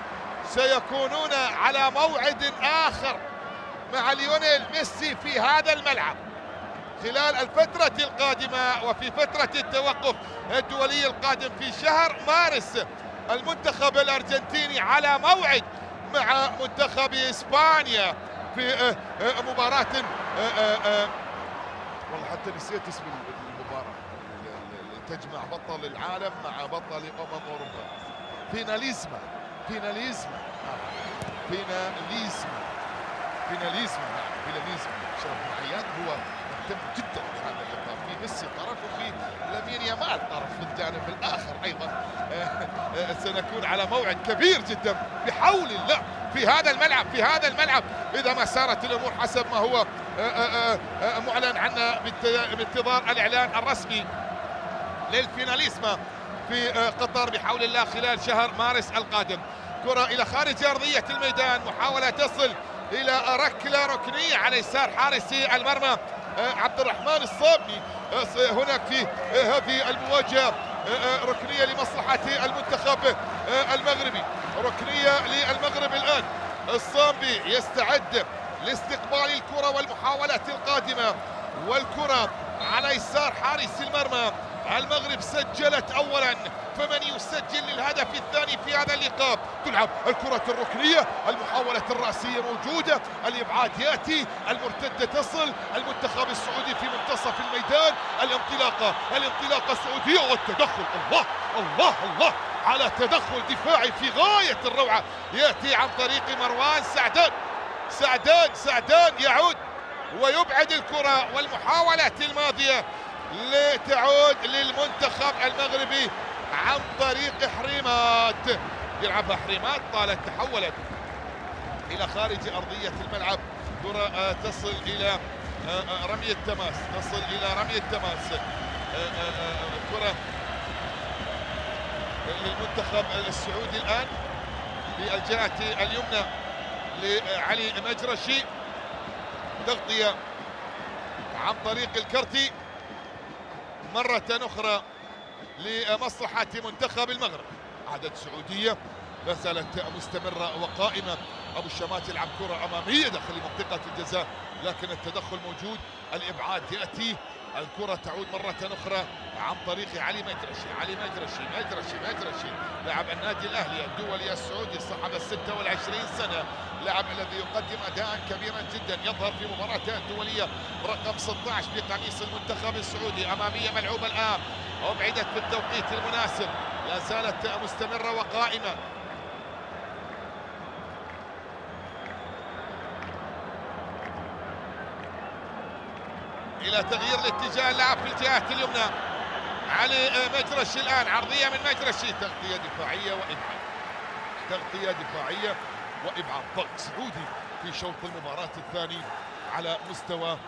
سيكونون على موعد آخر مع ليونيل ميسي في هذا الملعب خلال الفترة القادمة، وفي فترة التوقف الدولي القادم في شهر مارس. المنتخب الأرجنتيني على موعد مع منتخب إسبانيا في مباراة والله حتى نسيت اسم المباراة، تجمع بطل العالم مع بطل أوروبا. فيناليزما شرف معيان هو مهتم جدا بهذا اللقاء. في ميسي طرف وفي لامين يامال طرف في الجانب الآخر أيضا. سنكون على موعد كبير جدا بحول الله في هذا الملعب إذا ما سارت الأمور حسب ما هو معلن عنه بانتظار الإعلان الرسمي للفيناليزما في قطر بحول الله خلال شهر مارس القادم. كرة إلى خارج أرضية الميدان، محاولة تصل إلى ركلة ركنية على يسار حارس المرمى عبد الرحمن الصابني. هناك في هذه المواجهة ركنية لمصلحة المنتخب المغربي، ركنية للمغرب الآن. الصامبي يستعد لاستقبال الكرة والمحاولات القادمة، والكرة على يسار حارس المرمى. المغرب سجلت أولا، فمن يسجل للهدف الثاني في هذا اللقاء؟ تلعب الكرة الركنية، المحاولة الرأسية موجودة، الإبعاد يأتي، المرتدة تصل، المنتخب السعودي في منتصف الميدان، الانطلاقة السعودية والتدخل. الله على تدخل دفاعي في غاية الروعة يأتي عن طريق مروان سعدان يعود ويبعد الكرة، والمحاولات الماضية لتعود للمنتخب المغربي عن طريق حريمات. يلعبها حريمات، طالت تحولت إلى خارج أرضية الملعب. كرة تصل إلى رمي التماس، كرة للمنتخب السعودي الآن في الجهة اليمنى لعلي مجرشي، تغطية عن طريق الكرتي مرة أخرى لمصلحة منتخب المغرب. عادت سعودية لا زالت مستمرة وقائمة. أبو الشامات يلعب كرة أمامية داخل منطقة الجزاء، لكن التدخل موجود، الإبعاد يأتي، الكرة تعود مرة أخرى عن طريق علي مجرشي لاعب النادي الأهلي الدولي السعودي صاحب 26 سنة، لاعب الذي يقدم أداء كبيرا جدا، يظهر في مباراته الدولية رقم 16 بقميص المنتخب السعودي. أمامية ملعوبة الآن، أبعدت في التوقيت المناسب، لا زالت مستمرة وقائمة. إلى تغيير الاتجاه، اللعب في الجهة اليمنى. علي مجرشي الآن، عرضية من مجرشي، تغطية دفاعية وإبعاد. ضغط سعودي في شوط المباراة الثاني على مستوى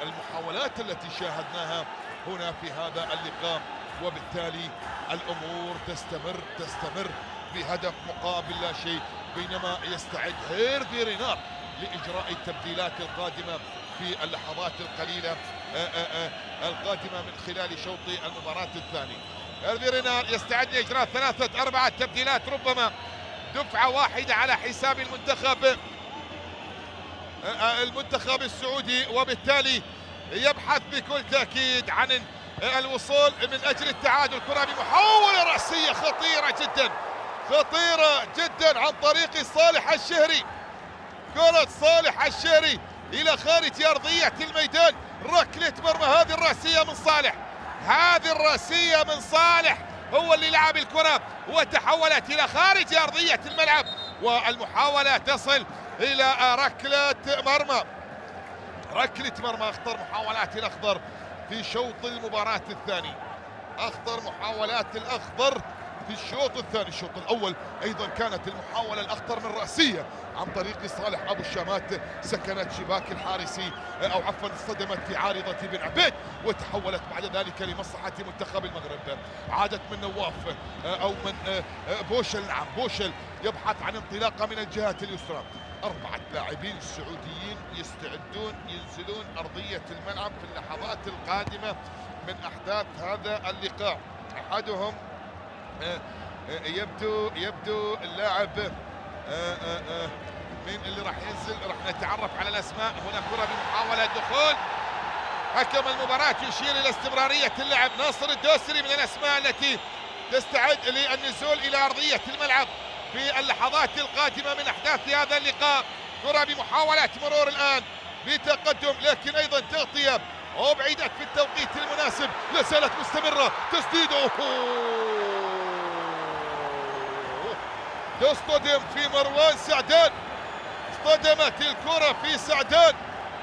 المحاولات التي شاهدناها هنا في هذا اللقاء، وبالتالي الأمور تستمر بهدف مقابل لا شيء، بينما يستعد هيرفي رينار لإجراء التبديلات القادمة في اللحظات القليلة القادمة من خلال شوط المباراة الثاني. هيرفي رينار يستعد لإجراء 3-4 تبديلات، ربما دفعة واحدة على حساب المنتخب السعودي، وبالتالي يبحث بكل تأكيد عن الوصول من أجل التعادل. كرة بمحاولة رأسية خطيرة جدا عن طريق صالح الشهري، كرة صالح الشهري إلى خارج أرضية الميدان، ركلة مرمى. هذه الرأسية من صالح هو اللي لعب الكرة وتحولت إلى خارج أرضية الملعب، والمحاولة تصل إلى ركلة مرمى. أخطر محاولات الأخضر في شوط المباراة الثاني، أخطر محاولات الأخضر في الشوط الثاني. الشوط الأول أيضا كانت المحاولة الأخطر من رأسية عن طريق صالح أبو الشامات، سكنت شباك الحارسي أو عفوا اصطدمت في عارضة بن عبيد، وتحولت بعد ذلك لمصلحة منتخب المغرب. عادت من نواف أو من بوشل. نعم بوشل يبحث عن انطلاقة من الجهة اليسرى. 4 لاعبين سعوديين يستعدون ينزلون أرضية الملعب في اللحظات القادمة من أحداث هذا اللقاء. أحدهم يبدو اللاعب مين اللي راح ينزل، راح نتعرف على الأسماء. هنا كرة بمحاولة دخول، حكم المباراة يشير إلى استمرارية اللعب. ناصر الدوسري من الأسماء التي تستعد للنزول إلى أرضية الملعب في اللحظات القادمة من أحداث هذا اللقاء. كرة بمحاولة مرور الآن بتقدم، لكن أيضا تغطية أبعدت في التوقيت المناسب، لا زالت مستمرة. تسديد تصطدم في مروان سعدان، اصطدمت الكرة في سعدان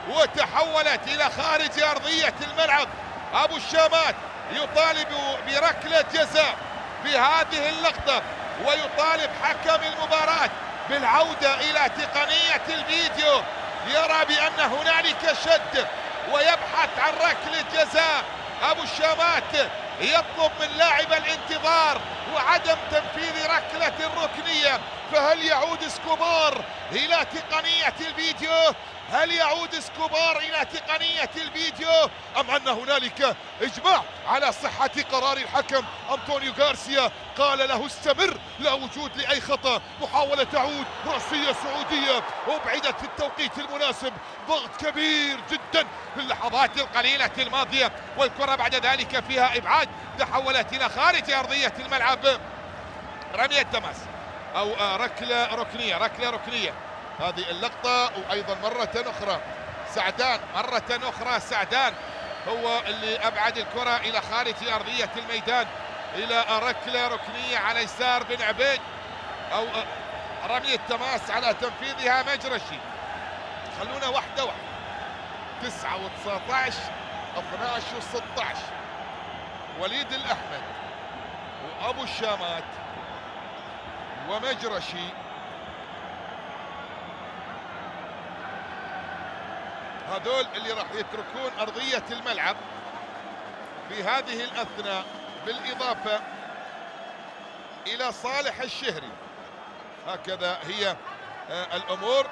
وتحولت إلى خارج أرضية الملعب. أبو الشامات يطالب بركلة جزاء في هذه اللقطة، ويطالب حكم المباراة بالعودة إلى تقنية الفيديو، يرى بأن هنالك شد ويبحث عن ركلة جزاء. أبو الشامات يطلب من لاعب الانتظار وعدم تنفيذ ركلة الركنية، فهل يعود اسكوبار إلى تقنية الفيديو؟ أم أن هنالك إجماع على صحة قرار الحكم أنطونيو غارسيا؟ قال له استمر، لا وجود لأي خطأ. محاولة تعود، رأسية سعودية أبعدت في التوقيت المناسب. ضغط كبير جدا في اللحظات القليلة الماضية، والكرة بعد ذلك فيها إبعاد، تحولت إلى خارج أرضية الملعب. رمية تماس أو ركلة ركنية هذه اللقطة. وأيضا مرة أخرى سعدان هو اللي أبعد الكرة إلى خارج أرضية الميدان إلى ركلة ركنية على يسار بن عبيد، أو رمية تماس على تنفيذها مجرشي. خلونا واحدة 9 و19 12 و16 وليد الأحمد وأبو الشامات ومجرشي، هذول اللي راح يتركون أرضية الملعب في هذه الأثناء، بالإضافة إلى صالح الشهري. هكذا هي الأمور.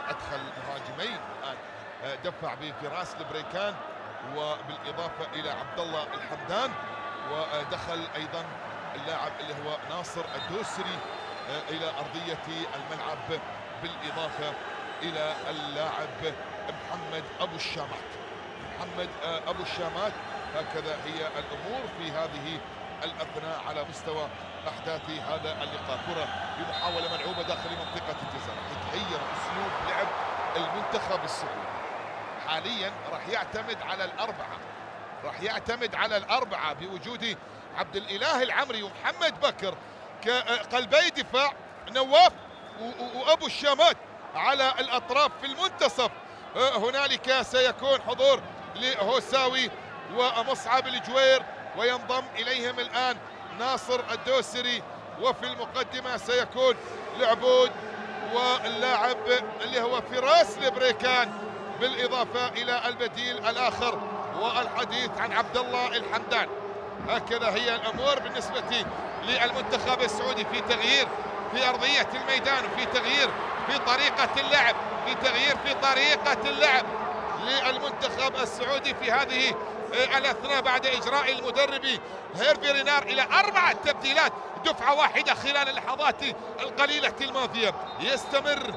أدخل مهاجمين الآن، دفع بفراس البريكان وبالإضافة إلى عبد الله الحمدان، ودخل أيضا اللاعب اللي هو ناصر الدوسري إلى أرضية الملعب، بالإضافة إلى اللاعب محمد أبو الشامات. محمد أبو الشامات. هكذا هي الأمور في هذه الأثناء على مستوى أحداث هذا اللقاء. كرة بمحاولة ملعوبة داخل منطقة الجزاء. راح يتغير أسلوب لعب المنتخب السعودي حاليا، راح يعتمد على الأربعة بوجود عبد الإله العمري ومحمد بكر كقلبي دفاع، نواف وأبو الشامات على الأطراف. في المنتصف هنالك سيكون حضور لهوساوي ومصعب الجوير، وينضم إليهم الآن ناصر الدوسري، وفي المقدمة سيكون العبود واللاعب اللي هو فراس البريكان، بالإضافة إلى البديل الآخر والحديث عن عبد الله الحمدان. هكذا هي الأمور بالنسبة للمنتخب السعودي، في تغيير في أرضية الميدان، وفي تغيير في طريقة اللعب للمنتخب السعودي في هذه الأثناء، بعد إجراء المدرب هيرفي رينار إلى 4 تبديلات دفعة واحدة خلال اللحظات القليلة الماضية. يستمر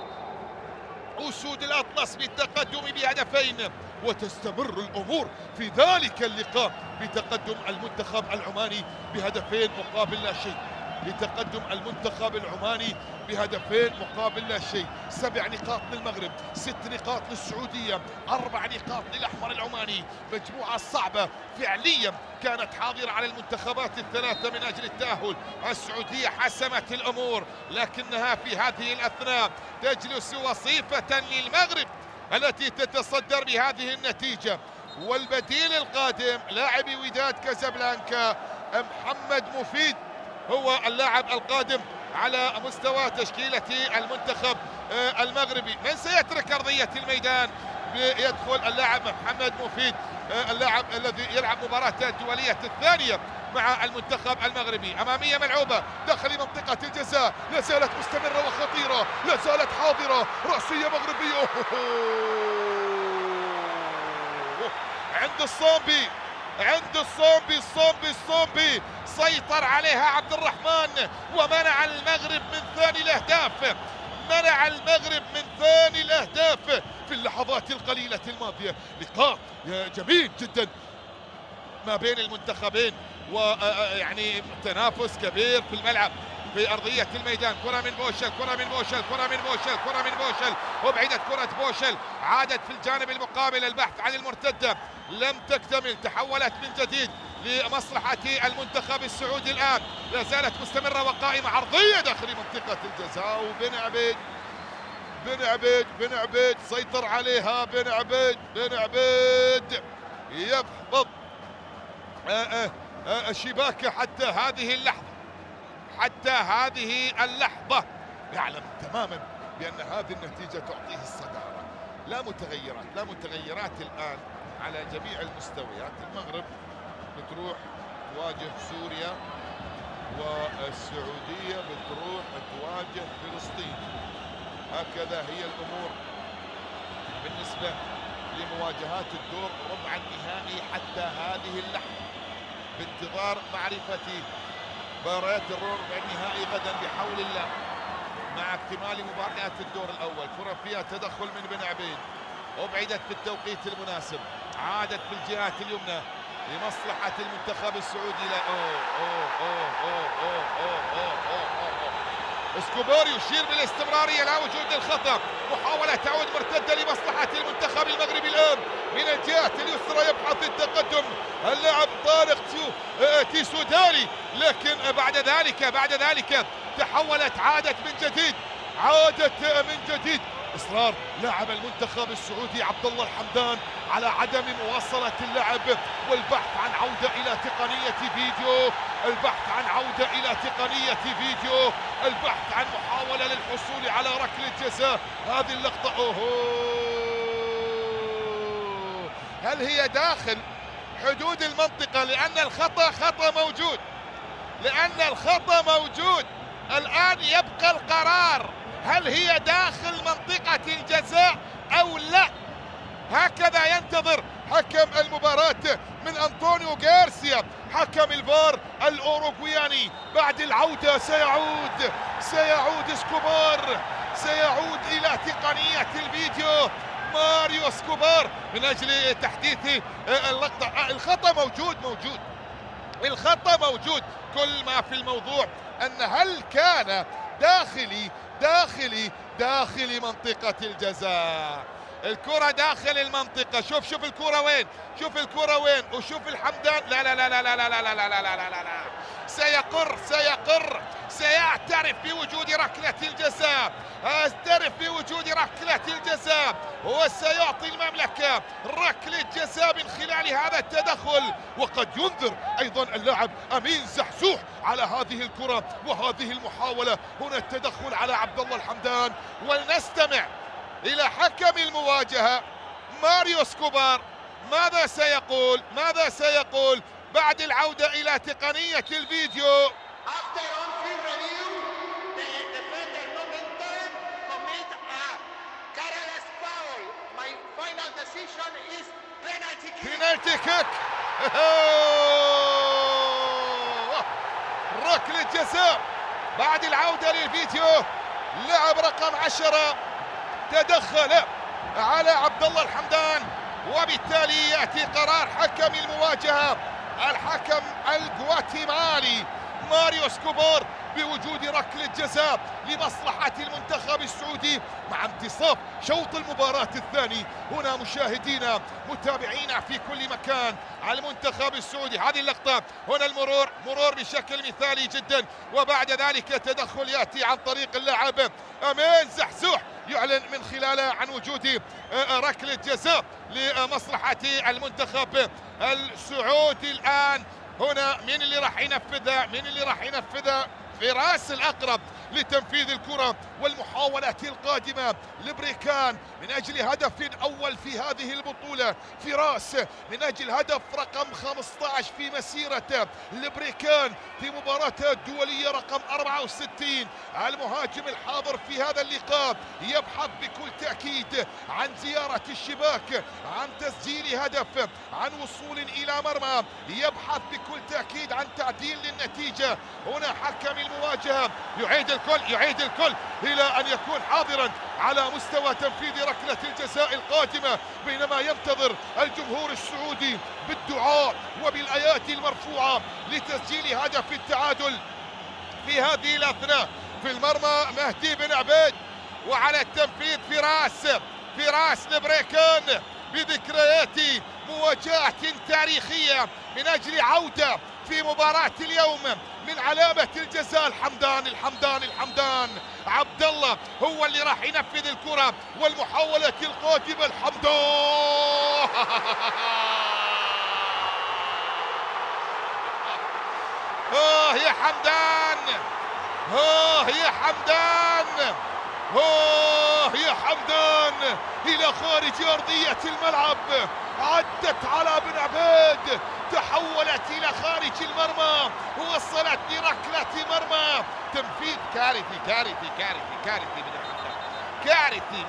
أسود الأطلس بالتقدم بهدفين، وتستمر الأمور في ذلك اللقاء بتقدم المنتخب العماني بهدفين مقابل لا شيء. لتقدم المنتخب العماني بهدفين مقابل لا شيء. 7 نقاط للمغرب، 6 نقاط للسعودية، 4 نقاط للأحمر العماني. مجموعة صعبة فعليا كانت حاضرة على المنتخبات الثلاثة من أجل التأهل. السعودية حسمت الأمور، لكنها في هذه الأثناء تجلس وصيفة للمغرب التي تتصدر بهذه النتيجة. والبديل القادم لاعب وداد كازابلانكا محمد مفيد هو اللاعب القادم على مستوى تشكيلة المنتخب المغربي. من سيترك أرضية الميدان؟ يدخل اللاعب محمد مفيد، اللاعب الذي يلعب مباراة الدولية الثانية مع المنتخب المغربي. أمامية ملعوبة داخل منطقة الجزاء، لا زالت مستمرة وخطيرة، لا زالت حاضرة، رأسية مغربية عند الصومبي سيطر عليها عبد الرحمن ومنع المغرب من ثاني الأهداف في اللحظات القليلة الماضية. لقاء جميل جدا ما بين المنتخبين، ويعني تنافس كبير في الملعب في أرضية الميدان. كرة من بوشل وبعدت كرة بوشل، عادت في الجانب المقابل، البحث عن المرتدة لم تكتمل، تحولت من جديد لمصلحة المنتخب السعودي. الآن لا زالت مستمرة وقائمة، عرضية داخل منطقة الجزاء، وبن عبيد سيطر عليها. بن عبيد يفض شباكه حتى هذه اللحظة يعلم تماما بأن هذه النتيجة تعطيه الصدارة. لا متغيرات الآن على جميع المستويات. المغرب بتروح تواجه سوريا، والسعودية بتروح تواجه فلسطين. هكذا هي الأمور بالنسبة لمواجهات الدور ربع النهائي حتى هذه اللحظة، بانتظار معرفة مباريات الربع النهائي غدا بحول الله، مع اكتمال مباريات الدور الأول. كرة فيها تدخل من بن عبيد، أبعدت في التوقيت المناسب، عادت في الجهات اليمنى لمصلحة المنتخب السعودي. لا اسكوبور يشير بالاستمرارية، لا وجود الخطأ، محاولة تعود مرتدة لمصلحة المنتخب المغربي. الآن من الجهة اليسرى يبحث التقدم اللاعب طارق تيسودالي، لكن بعد ذلك تحولت، عادت من جديد. إصرار لاعب المنتخب السعودي عبد الله الحمدان على عدم مواصلة اللعب، والبحث عن عودة إلى تقنية فيديو، البحث عن محاولة للحصول على ركلة جزاء. هذه اللقطة هل هي داخل حدود المنطقة؟ لأن الخطأ موجود. الآن يبقى القرار، هل هي داخل منطقة الجزاء أو لا؟ هكذا ينتظر حكم المباراة من أنطونيو غارسيا، حكم الفار الأوروغوياني. بعد العودة سيعود اسكوبار، سيعود إلى تقنية الفيديو ماريو اسكوبار من اجل تحديث اللقطه. الخطا موجود الخطا موجود. كل ما في الموضوع ان هل كان داخلي منطقه الجزاء. الكرة داخل المنطقة. شوف الكرة وين، وشوف الحمدان. لا لا لا لا لا لا لا لا لا لا لا لا سيعترف بوجود ركلة الجزاء، وسيعطي المملكة ركلة جزاء من خلال هذا التدخل، وقد ينذر أيضا اللاعب أمين زحزوح على هذه الكرة وهذه المحاولة. هنا التدخل على عبد الله الحمدان، ولنستمع إلى حكم المواجهة ماريو اسكوبار ماذا سيقول بعد العودة إلى تقنية الفيديو. بينالتي كيك. ركلة جزاء بعد العودة للفيديو. لاعب رقم 10 تدخل على عبد الله الحمدان، وبالتالي يأتي قرار حكم المواجهة الحكم الجواتيمالي ماريو اسكوبار بوجود ركلة جزاء لمصلحة المنتخب السعودي مع انتصاف شوط المباراة الثاني. هنا مشاهدينا متابعينا في كل مكان على المنتخب السعودي. هذه اللقطة هنا مرور بشكل مثالي جدا، وبعد ذلك تدخل يأتي عن طريق اللاعب أمين زحزوح يعلن من خلاله عن وجود ركلة جزاء لمصلحة المنتخب السعودي. الآن هنا مين اللي راح ينفذها؟ فراس الأقرب لتنفيذ الكرة والمحاولات القادمة لبريكان من أجل هدف أول في هذه البطولة. فراس من أجل هدف رقم 15 في مسيرة لبريكان في مباراة الدولية رقم 64. المهاجم الحاضر في هذا اللقاء يبحث بكل تأكيد عن زيارة الشباك، عن تسجيل هدف، عن وصول إلى مرمى، يبحث بكل تأكيد عن تعديل للنتيجة. هنا حكم المواجهة يعيد الكل إلى أن يكون حاضرا على مستوى تنفيذ ركلة الجزاء القادمة، بينما ينتظر الجمهور السعودي بالدعاء وبالآيات المرفوعة لتسجيل هدف التعادل في هذه الأثناء. في المرمى مهدي بن عبيد، وعلى التنفيذ فراس لبريكان بذكريات مواجهة تاريخية من أجل عودة في مباراة اليوم من علامة الجزاء. الحمدان عبد الله هو اللي راح ينفذ الكرة والمحاولة القادمة. الحمدان يا حمدان إلى خارج أرضية الملعب، عدت على بن عبيد، تحولت إلى خارج المرمى، وصلت لركلة مرمى. تنفيذ كارثي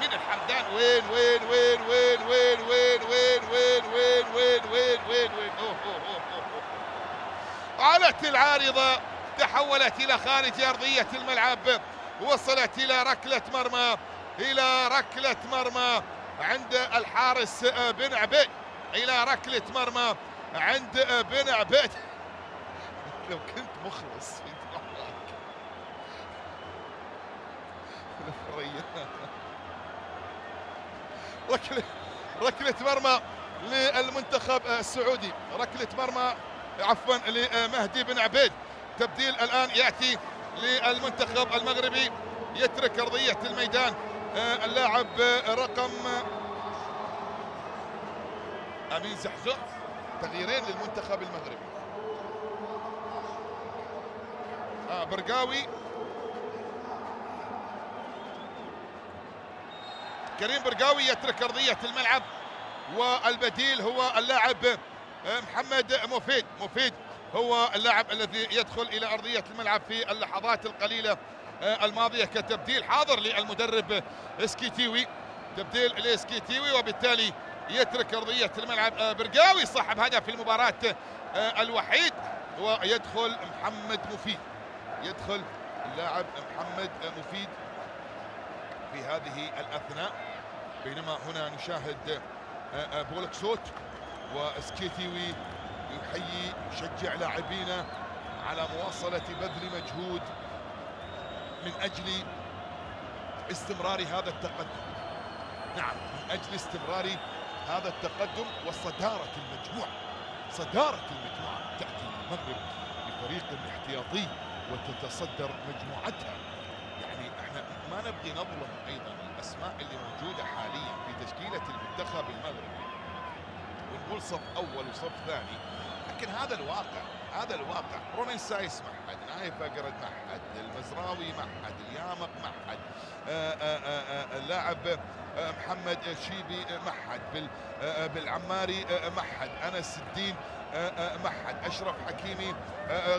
من الحمدان. وين علت العارضة، تحولت إلى خارج أرضية الملعب، وصلت إلى ركلة مرمى عند الحارس بن عبيد، إلى ركلة مرمى عند بن عبيد. لو كنت مخلص في ركلة مرمى للمنتخب السعودي، ركلة مرمى عفوا لمهدي بن عبيد. تبديل الآن يأتي للمنتخب المغربي، يترك أرضية الميدان اللاعب رقم أمين زحزوح. تغييرين للمنتخب المغربي. برقاوي، كريم برقاوي يترك أرضية الملعب، والبديل هو اللاعب محمد مفيد هو اللاعب الذي يدخل إلى أرضية الملعب في اللحظات القليلة الماضية كتبديل حاضر للمدرب اسكيتيوي، تبديل لاسكيتيوي، وبالتالي يترك أرضية الملعب برقاوي صاحب هدف في المباراة الوحيد، ويدخل محمد مفيد، يدخل اللاعب محمد مفيد في هذه الأثناء. بينما هنا نشاهد بولكسوت وسكيتيوي يحيي يشجع لاعبينا على مواصلة بذل مجهود من أجل استمرار هذا التقدم. نعم، من أجل استمرار هذا التقدم وصدارة المجموعة. صدارة المجموعة تأتي المغرب بفريق احتياطي وتتصدر مجموعتها. يعني احنا ما نبغي نظلم ايضا الاسماء اللي موجودة حاليا في تشكيلة المنتخب المغربي ونقول صف اول وصف ثاني، لكن هذا الواقع. هذا الواقع. رومين سايس محد، نايف أقرد محد، المزراوي محد، اليامق محد، اللاعب محمد شيبي محد، بالعماري محد، أنس الدين محد، أشرف حكيمي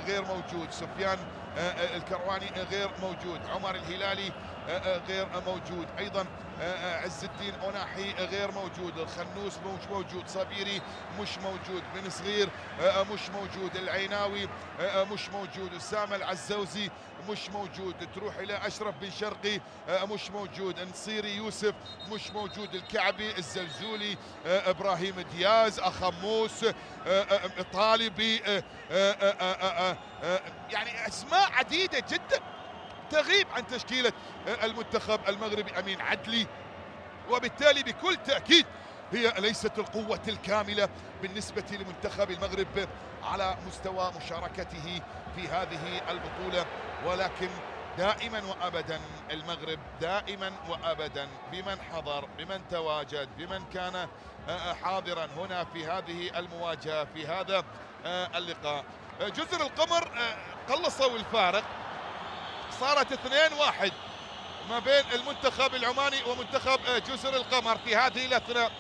غير موجود، سفيان الكرواني غير موجود، عمر الهلالي غير موجود، أيضا عز الدين أوناحي غير موجود، الخنوس مش موجود، صبيري مش موجود، بن صغير مش موجود، العيناوي مش موجود، أسامة العزوزي مش موجود، تروح إلى أشرف بن شرقي مش موجود، نصيري يوسف مش موجود، الكعبي، الزلزولي، إبراهيم دياز، أخموس، طالبي، يعني أسماء عديدة جدا تغيب عن تشكيلة المنتخب المغربي. أمين عدلي، وبالتالي بكل تأكيد هي ليست القوة الكاملة بالنسبة لمنتخب المغرب على مستوى مشاركته في هذه البطولة، ولكن دائما وأبدا المغرب دائما وأبدا بمن حضر، بمن تواجد، بمن كان حاضرا هنا في هذه المواجهة، في هذا اللقاء. جزر القمر قلصوا الفارق، صارت 2-1 ما بين المنتخب العماني ومنتخب جزر القمر في هذه الأثناء،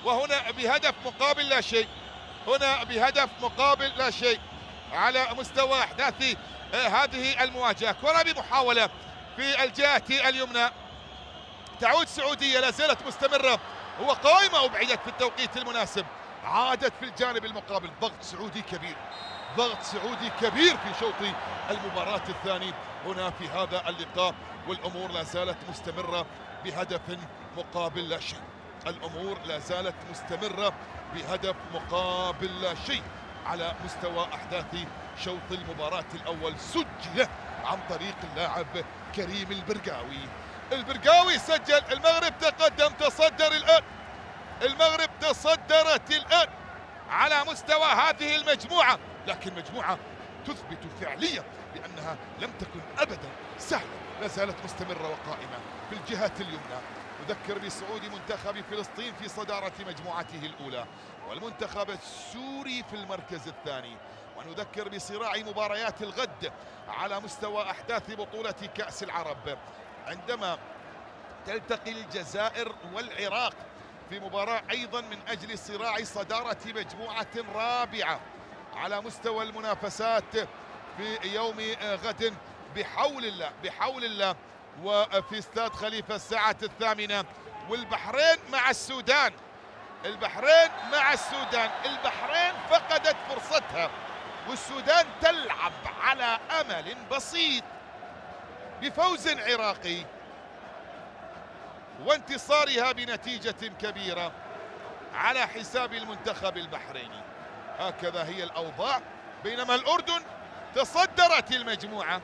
وهنا بهدف مقابل لا شيء، هنا بهدف مقابل لا شيء على مستوى أحداث هذه المواجهة. كرة بمحاولة في الجهة اليمنى، تعود سعودية، لا زالت مستمرة وقائمة، أبعدت في التوقيت المناسب، عادت في الجانب المقابل. ضغط سعودي كبير، ضغط سعودي كبير في شوط المباراة الثاني هنا في هذا اللقاء، والأمور لا زالت مستمرة بهدف مقابل لا شيء. الأمور لا زالت مستمرة بهدف مقابل لا شيء على مستوى أحداث شوط المباراة الأول. سجل عن طريق اللاعب كريم البرقاوي. البرقاوي سجل، المغرب تقدم، تصدر الآن، المغرب تصدرت الآن على مستوى هذه المجموعة، لكن مجموعة تثبت فعليا بأنها لم تكن أبدا سهلة، لا زالت مستمرة وقائمة في الجهة اليمنى. نذكر بصعود منتخب فلسطين في صدارة مجموعته الأولى، والمنتخب السوري في المركز الثاني، ونذكر بصراع مباريات الغد على مستوى أحداث بطولة كأس العرب، عندما تلتقي الجزائر والعراق في مباراة أيضا من أجل صراع صدارة مجموعة رابعة على مستوى المنافسات في يوم غد بحول الله، بحول الله، وفي استاد خليفة الساعة 8. والبحرين مع السودان، البحرين مع السودان، البحرين فقدت فرصتها، والسودان تلعب على أمل بسيط بفوز عراقي وانتصارها بنتيجة كبيرة على حساب المنتخب البحريني. هكذا هي الأوضاع، بينما الأردن تصدرت المجموعة،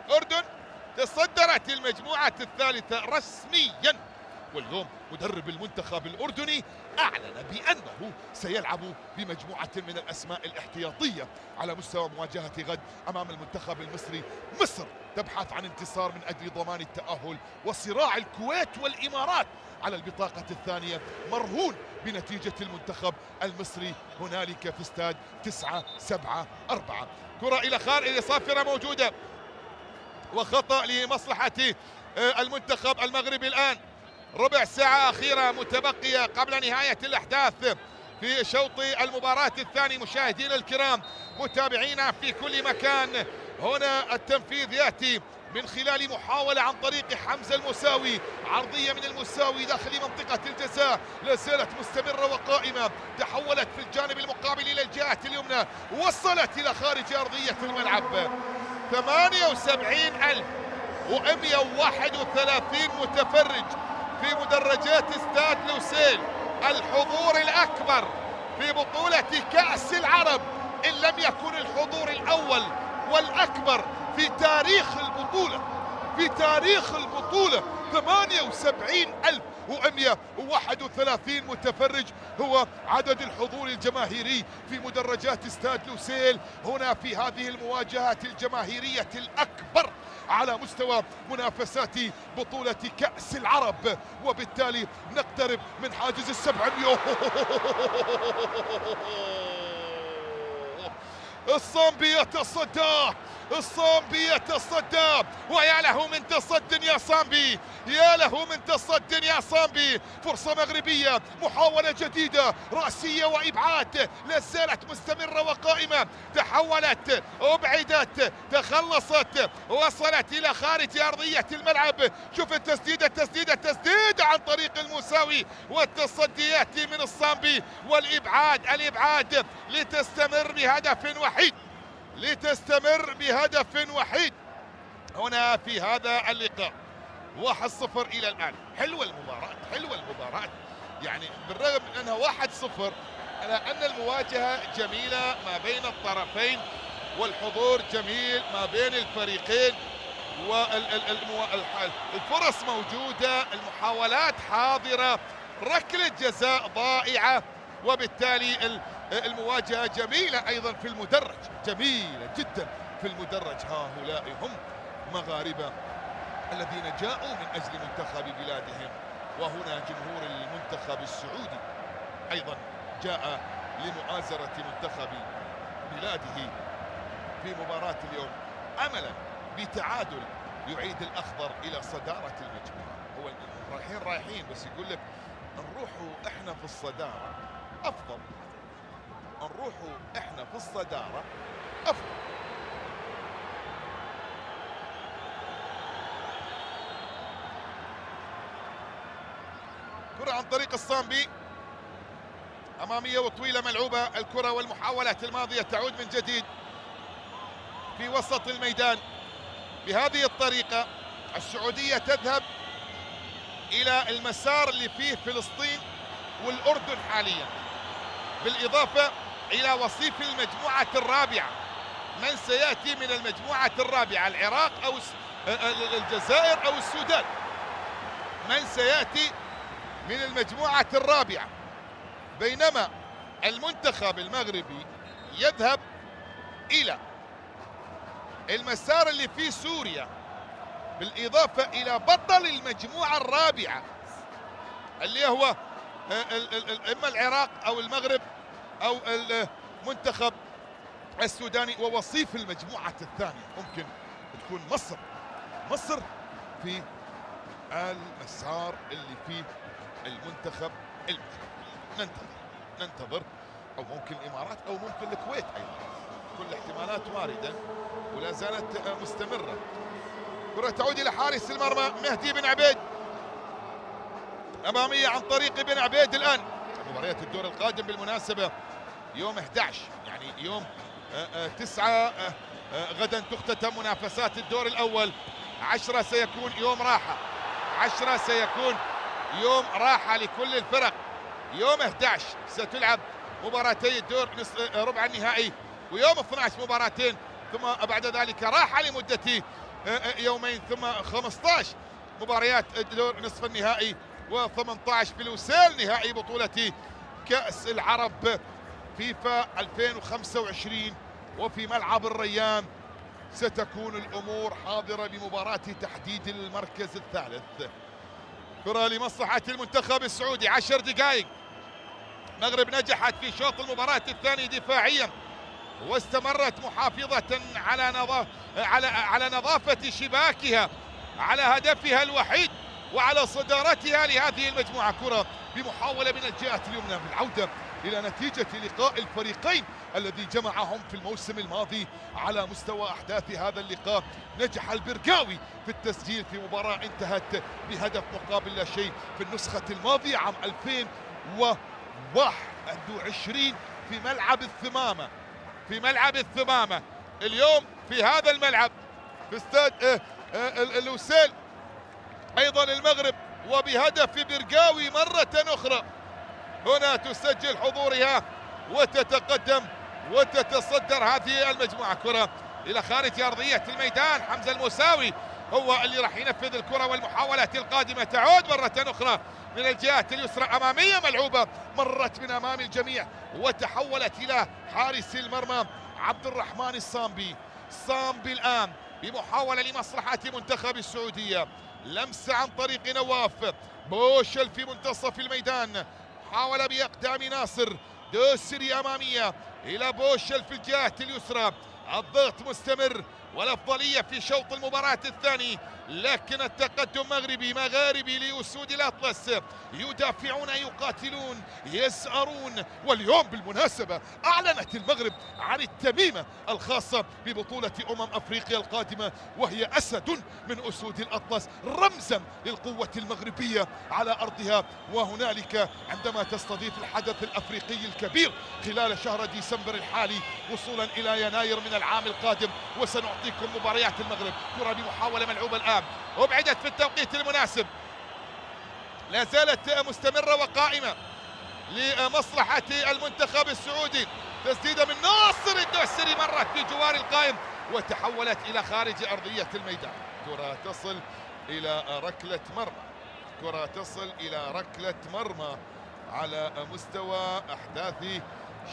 الأردن تصدرت المجموعة الثالثة رسميا، واليوم مدرب المنتخب الأردني أعلن بأنه سيلعب بمجموعة من الأسماء الاحتياطية على مستوى مواجهة غد أمام المنتخب المصري. مصر تبحث عن انتصار من أجل ضمان التأهل، وصراع الكويت والإمارات على البطاقة الثانية مرهون بنتيجة المنتخب المصري هنالك في استاد 9-7-4. كرة إلى خارج، صافرة موجودة وخطأ لمصلحة المنتخب المغربي. الآن ربع ساعة أخيرة متبقية قبل نهاية الأحداث في شوط المباراة الثاني. مشاهدينا الكرام، متابعينا في كل مكان، هنا التنفيذ يأتي من خلال محاولة عن طريق حمزة المساوي، عرضية من المساوي داخل منطقة الجزاء، لا زالت مستمرة وقائمة، تحولت في الجانب المقابل إلى الجهة اليمنى، وصلت إلى خارج أرضية الملعب. 78,131 متفرج في مدرجات استاد لوسيل، الحضور الأكبر في بطولة كأس العرب، إن لم يكن الحضور الأول والأكبر في تاريخ البطولة. في تاريخ البطولة 78,131 متفرج هو عدد الحضور الجماهيري في مدرجات استاد لوسيل هنا في هذه المواجهات الجماهيرية الأكبر على مستوى منافسات بطولة كأس العرب، وبالتالي نقترب من حاجز 700. الصامبي يتصدى، الصامبي يتصدى، ويا له من تصد يا صامبي، يا له من تصد يا صامبي. فرصة مغربية، محاولة جديدة، رأسية وإبعاد، لا زالت مستمرة وقائمة، تحولت، أبعدت، تخلصت، وصلت إلى خارج أرضية الملعب. شوف التسديدة، التسديدة عن طريق المساوي، والتصدي يأتي من الصامبي، والإبعاد لتستمر بهدف وحيد، لتستمر بهدف وحيد هنا في هذا اللقاء. 1-0 إلى الآن. حلوة المباراة، يعني بالرغم من أنها 1-0 إلا أن المواجهة جميلة ما بين الطرفين، والحضور جميل ما بين الفريقين، والفرص موجودة، المحاولات حاضرة، ركلة جزاء ضائعة، وبالتالي المواجهة جميلة أيضا في المدرج، جميلة جدا في المدرج. هؤلاء هم مغاربة الذين جاءوا من أجل منتخب بلادهم، وهنا جمهور المنتخب السعودي أيضا جاء لمؤازرة منتخب بلاده في مباراة اليوم، أملا بتعادل يعيد الأخضر إلى صدارة المجموعة. هو رايحين بس يقول لك نروحوا إحنا في الصدارة أفضل، نروحوا إحنا في الصدارة أفضل. كرة عن طريق الصامبي، أمامية وطويلة ملعوبة الكرة، والمحاولات الماضية تعود من جديد في وسط الميدان. بهذه الطريقة السعودية تذهب إلى المسار اللي فيه فلسطين والأردن حاليا، بالإضافة إلى وصيف المجموعة الرابعة. من سيأتي من المجموعة الرابعة؟ العراق أو الجزائر أو السودان؟ من سيأتي من المجموعة الرابعة؟ بينما المنتخب المغربي يذهب إلى المسار اللي فيه سوريا، بالإضافة إلى بطل المجموعة الرابعة اللي هو إما العراق أو المغرب أو المنتخب السوداني، ووصيف المجموعة الثانية ممكن تكون مصر في المسار اللي فيه المنتخب المغربي. ننتظر، أو ممكن الإمارات أو ممكن الكويت أيضا، كل الاحتمالات واردة ولا زالت مستمرة. كرة تعود إلى حارس المرمى مهدي بن عبيد، أمامية عن طريق بن عبيد. الآن مباريات الدور القادم بالمناسبة يوم 11، يعني يوم 9 غدا تختتم منافسات الدور الأول. 10 سيكون يوم راحة، 10 سيكون يوم راحة لكل الفرق. يوم 11 ستلعب مباراتي الدور ربع النهائي، ويوم 12 مباراتين، ثم بعد ذلك راحة لمدة يومين، ثم 15 مباريات الدور نصف النهائي، و18 في لوسيل نهائي بطولة كأس العرب فيفا 2025. وفي ملعب الريان ستكون الأمور حاضرة بمباراة تحديد المركز الثالث. كرة لمصلحة المنتخب السعودي، 10 دقائق. المغرب نجحت في شوط المباراة الثاني دفاعيا، واستمرت محافظة على نظافة شباكها، على هدفها الوحيد، وعلى صدارتها لهذه المجموعة. كرة بمحاولة من الجهة اليمنى بالعودة إلى نتيجة لقاء الفريقين الذي جمعهم في الموسم الماضي على مستوى أحداث هذا اللقاء. نجح البرقاوي في التسجيل في مباراة انتهت بهدف مقابل لا شيء في النسخة الماضية عام 2021 في ملعب الثمامة. اليوم في هذا الملعب في استاد لوسيل أيضا المغرب وبهدف برقاوي مرة أخرى. هنا تسجل حضورها وتتقدم وتتصدر هذه المجموعة. كرة إلى خارج أرضية الميدان، حمزة الموساوي هو اللي راح ينفذ الكرة، والمحاولات القادمة تعود مرة أخرى من الجهة اليسرى أمامية ملعوبة، مرت من أمام الجميع وتحولت إلى حارس المرمى عبد الرحمن الصامبي. صامبي الآن بمحاولة لمصلحة منتخب السعودية، لمسة عن طريق نواف بوشل في منتصف الميدان، محاولة بأقدام ناصر دوسري أمامية إلى بوشل في الجهة اليسرى. الضغط مستمر والأفضلية في شوط المباراة الثاني، لكن التقدم مغاربي لأسود الأطلس، يدافعون يقاتلون يسأرون. واليوم بالمناسبة أعلنت المغرب عن التميمة الخاصة ببطولة أفريقيا القادمة، وهي أسد من أسود الأطلس، رمزا للقوة المغربية على أرضها وهنالك عندما تستضيف الحدث الأفريقي الكبير خلال شهر ديسمبر الحالي وصولا إلى يناير من العام القادم. وسنعطيكم مباريات المغرب. كرة بمحاولة ملعوبة الآن، أبعدت في التوقيت المناسب، لا زالت مستمرة وقائمة لمصلحة المنتخب السعودي. تسديدة من ناصر الدوسري مرت بجوار القائم وتحولت إلى خارج أرضية الميدان. كرة تصل إلى ركلة مرمى، كرة تصل إلى ركلة مرمى على مستوى أحداث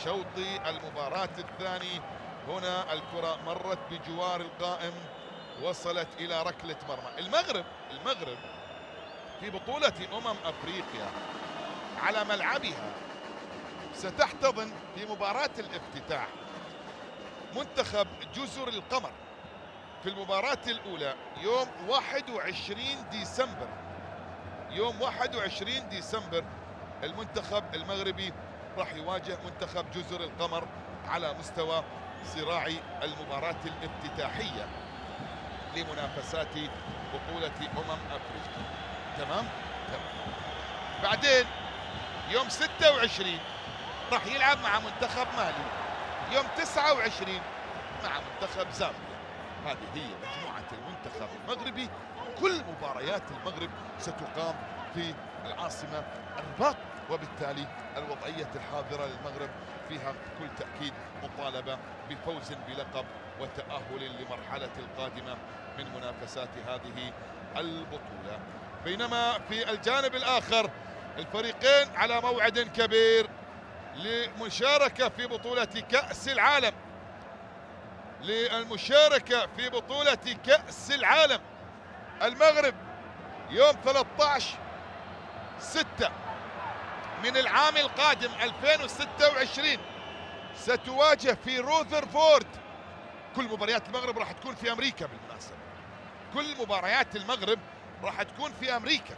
شوط المباراة الثاني. هنا الكرة مرت بجوار القائم وصلت إلى ركلة مرمى. المغرب في بطولة أفريقيا على ملعبها ستحتضن في مباراة الافتتاح منتخب جزر القمر في المباراة الأولى يوم 21 ديسمبر. يوم 21 ديسمبر المنتخب المغربي راح يواجه منتخب جزر القمر على مستوى صراع المباراة الافتتاحية لمنافسات بطولة أفريقيا. تمام؟ بعدين يوم 26 راح يلعب مع منتخب مالي، يوم 29 مع منتخب زامبيا. هذه هي مجموعة المنتخب المغربي. كل مباريات المغرب ستقام في العاصمة الرباط، وبالتالي الوضعية الحاضرة للمغرب فيها بكل تأكيد مطالبة بفوز بلقب وتأهل لمرحلة القادمة من منافسات هذه البطولة. بينما في الجانب الآخر الفريقين على موعد كبير للمشاركة في بطولة كأس العالم، للمشاركة في بطولة كأس العالم. المغرب يوم 13/6 من العام القادم 2026 ستواجه في روذرفورد. كل مباريات المغرب راح تكون في أمريكا بالمناسبة، كل مباريات المغرب راح تكون في أمريكا.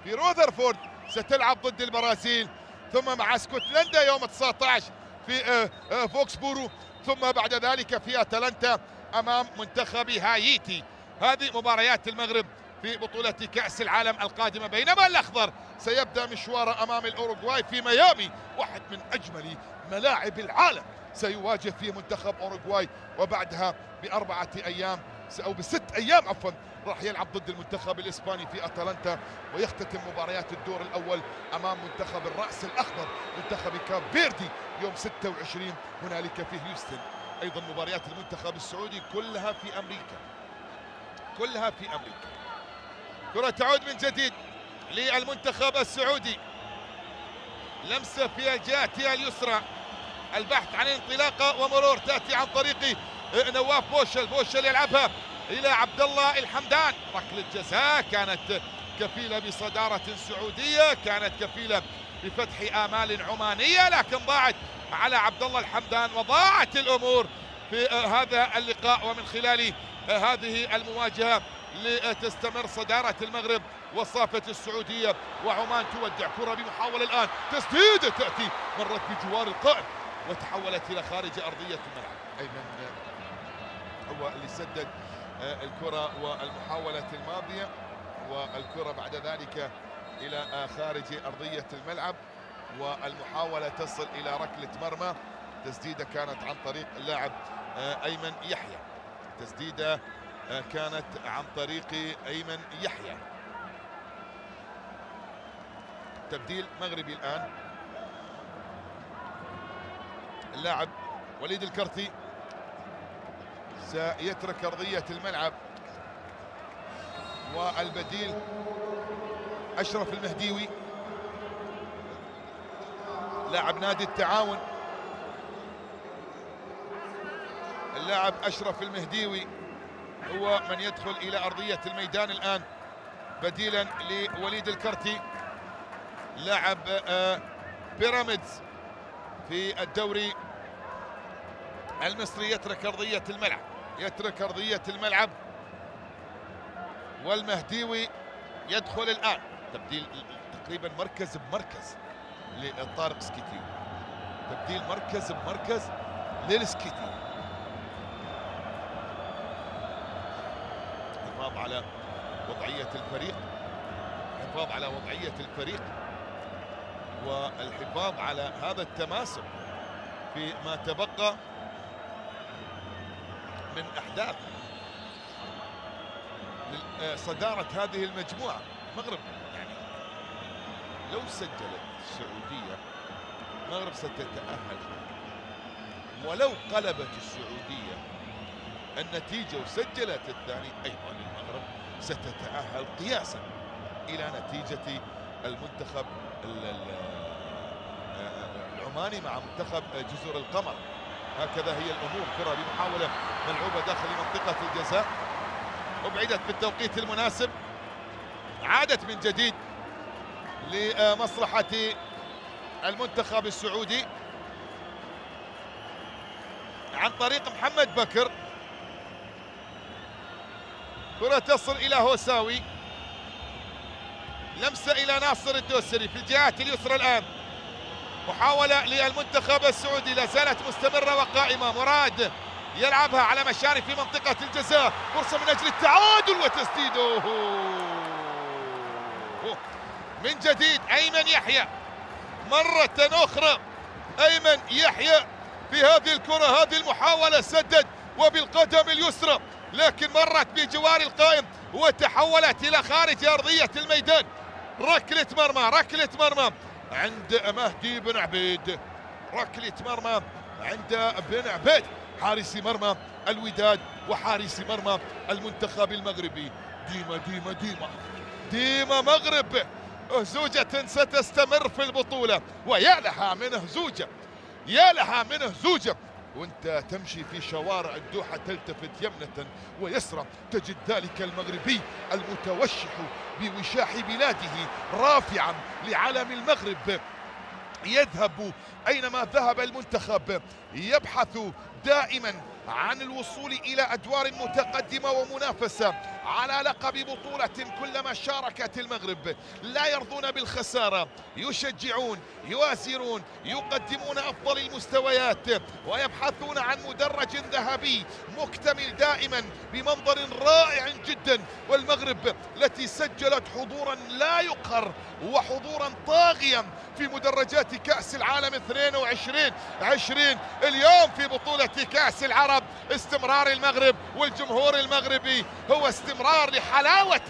في روذرفورد ستلعب ضد البرازيل، ثم مع اسكتلندا يوم 19 في فوكسبورو، ثم بعد ذلك في أتلانتا أمام منتخب هايتي. هذه مباريات المغرب في بطولة كأس العالم القادمة. بينما الأخضر سيبدأ مشواره أمام الأوروغواي في ميامي، واحد من أجمل ملاعب العالم، سيواجه فيه منتخب أوروغواي، وبعدها ب4 أيام أو ب6 أيام عفوا راح يلعب ضد المنتخب الإسباني في أتلانتا، ويختتم مباريات الدور الأول أمام منتخب الرأس الأخضر منتخب كاب فيردي يوم 26 هنالك في هيوستن. أيضا مباريات المنتخب السعودي كلها في أمريكا، كلها في أمريكا. كرة تعود من جديد للمنتخب السعودي، لمسة في الجهة اليسرى، البحث عن انطلاقة ومرور تأتي عن طريق نواف بوشل. بوشل يلعبها إلى عبد الله الحمدان. ركلة جزاء كانت كفيلة بصدارة سعودية، كانت كفيلة بفتح آمال عمانية، لكن ضاعت على عبد الله الحمدان، وضاعت الأمور في هذا اللقاء. ومن خلال هذه المواجهة لتستمر صدارة المغرب وصافة السعودية، وعمان تودع. كرة بمحاولة الآن، تسديدة تأتي مرت بجوار القائم وتحولت إلى خارج أرضية الملعب. أيمن هو اللي سدد الكرة والمحاولة الماضية، والكرة بعد ذلك إلى خارج أرضية الملعب، والمحاولة تصل إلى ركلة مرمى. تسديدة كانت عن طريق اللاعب أيمن يحيى، تسديدة كانت عن طريق أيمن يحيى. تبديل مغربي الآن. اللاعب وليد الكرتي سيترك أرضية الملعب، والبديل أشرف المهديوي لاعب نادي التعاون. اللاعب أشرف المهديوي هو من يدخل إلى أرضية الميدان الآن بديلا لوليد الكرتي لاعب بيراميدز في الدوري المصري. يترك أرضية الملعب، والمهديوي يدخل الآن. تبديل تقريبا مركز بمركز لطارق سكيتيو، تبديل مركز بمركز للسكيتيو. حفاظ على وضعية الفريق، والحفاظ على هذا التماسك فيما تبقى من أحداث صدارة هذه المجموعة. المغرب يعني لو سجلت السعودية المغرب ستتأهل، ولو قلبت السعودية النتيجة وسجلت الثاني أيضا المغرب ستتأهل قياسا إلى نتيجة المنتخب العماني مع منتخب جزر القمر. هكذا هي الأمور. كرة بمحاولة ملعوبة داخل منطقة الجزاء، أبعدت في التوقيت المناسب، عادت من جديد لمصلحة المنتخب السعودي عن طريق محمد بكر. كرة تصل إلى هوساوي، لمسة إلى ناصر الدوسري في الجهات اليسرى الآن. محاولة للمنتخب السعودي لا زالت مستمرة وقائمة. مراد يلعبها على مشاري في منطقة الجزاء، فرصة من أجل التعادل وتسديده من جديد. أيمن يحيى مرة أخرى، أيمن يحيى في هذه الكرة، هذه المحاولة سدد وبالقدم اليسرى، لكن مرت بجوار القائم وتحولت إلى خارج أرضية الميدان. ركلة مرمى عند مهدي بن عبيد، حارس مرمى الوداد وحارس مرمى المنتخب المغربي. ديما مغرب، أهزوجة ستستمر في البطولة، ويا لها من أهزوجة وانت تمشي في شوارع الدوحة تلتفت يمنة ويسرى تجد ذلك المغربي المتوشح بوشاح بلاده رافعا لعلم المغرب، يذهب أينما ذهب المنتخب، يبحث دائما عن الوصول إلى أدوار متقدمة ومنافسة على لقب بطولة. كلما شاركت المغرب لا يرضون بالخسارة، يشجعون، يوازرون، يقدمون أفضل المستويات، ويبحثون عن مدرج ذهبي مكتمل دائما بمنظر رائع جدا. والمغرب التي سجلت حضورا لا يقهر وحضورا طاغيا في مدرجات كأس العالم 22 اليوم في بطولة كأس العرب. استمرار المغرب والجمهور المغربي هو استمرار لحلاوة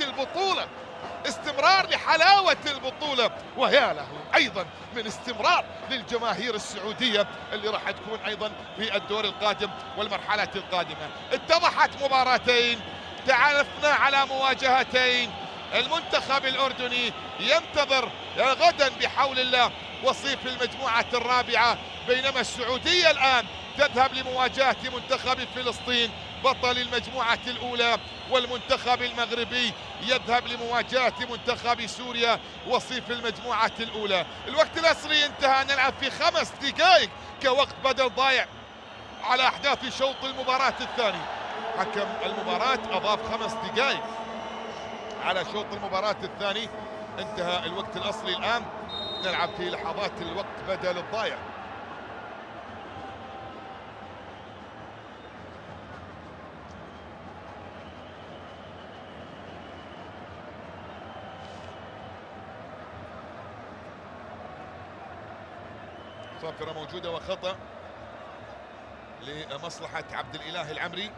البطولة، ويا له أيضا من استمرار للجماهير السعودية اللي راح تكون أيضا في الدور القادم والمرحلة القادمة. اتضحت مباراتين، تعرفنا على مواجهتين. المنتخب الأردني ينتظر غدا بحول الله وصيف المجموعة الرابعة، بينما السعودية الآن تذهب لمواجهة منتخب فلسطين بطل المجموعة الأولى، والمنتخب المغربي يذهب لمواجهة منتخب سوريا وصيف المجموعة الأولى. الوقت الأصلي انتهى، نلعب في 5 دقائق كوقت بدل ضايع على أحداث شوط المباراة الثاني. حكم المباراة أضاف 5 دقائق على شوط المباراة الثاني. انتهى الوقت الأصلي الآن، نلعب في لحظات الوقت بدل الضايع. صافرة موجودة وخطأ لمصلحة عبد الإله العمري.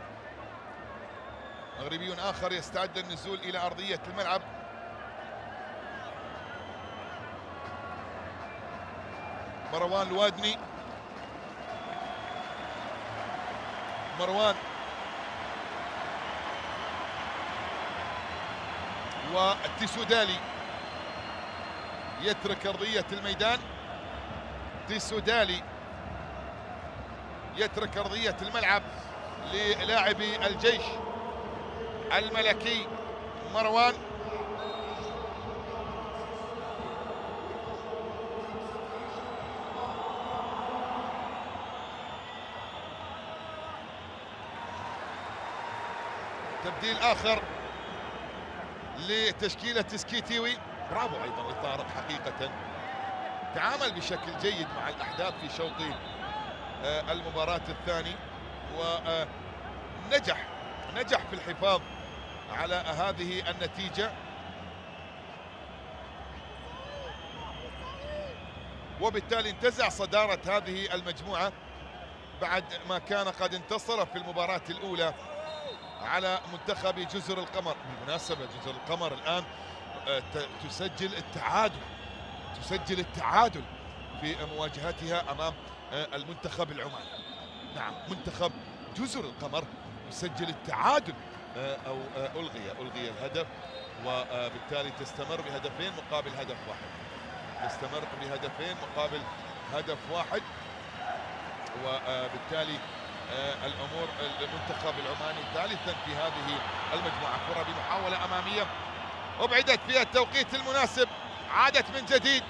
مغربي آخر يستعد للنزول إلى أرضية الملعب. مروان الوادني، مروان والتسودالي يترك أرضية الميدان. تسودالي يترك أرضية الملعب للاعبي الجيش الملكي. مروان تبديل آخر لتشكيلة سكيتيوي. برافو أيضا لطارق، حقيقة تعامل بشكل جيد مع الأحداث في شوط المباراة الثاني، ونجح في الحفاظ على هذه النتيجة، وبالتالي انتزع صدارة هذه المجموعة بعد ما كان قد انتصر في المباراة الأولى على منتخب جزر القمر. بالمناسبة جزر القمر الآن تسجل التعادل في مواجهتها أمام المنتخب العماني. نعم، منتخب جزر القمر يسجل التعادل أو ألغي الهدف، وبالتالي تستمر بهدفين مقابل هدف واحد. وبالتالي الأمور المنتخب العماني ثالثا في هذه المجموعة. كرة بمحاولة أمامية أبعدت في التوقيت المناسب، عادت من جديد،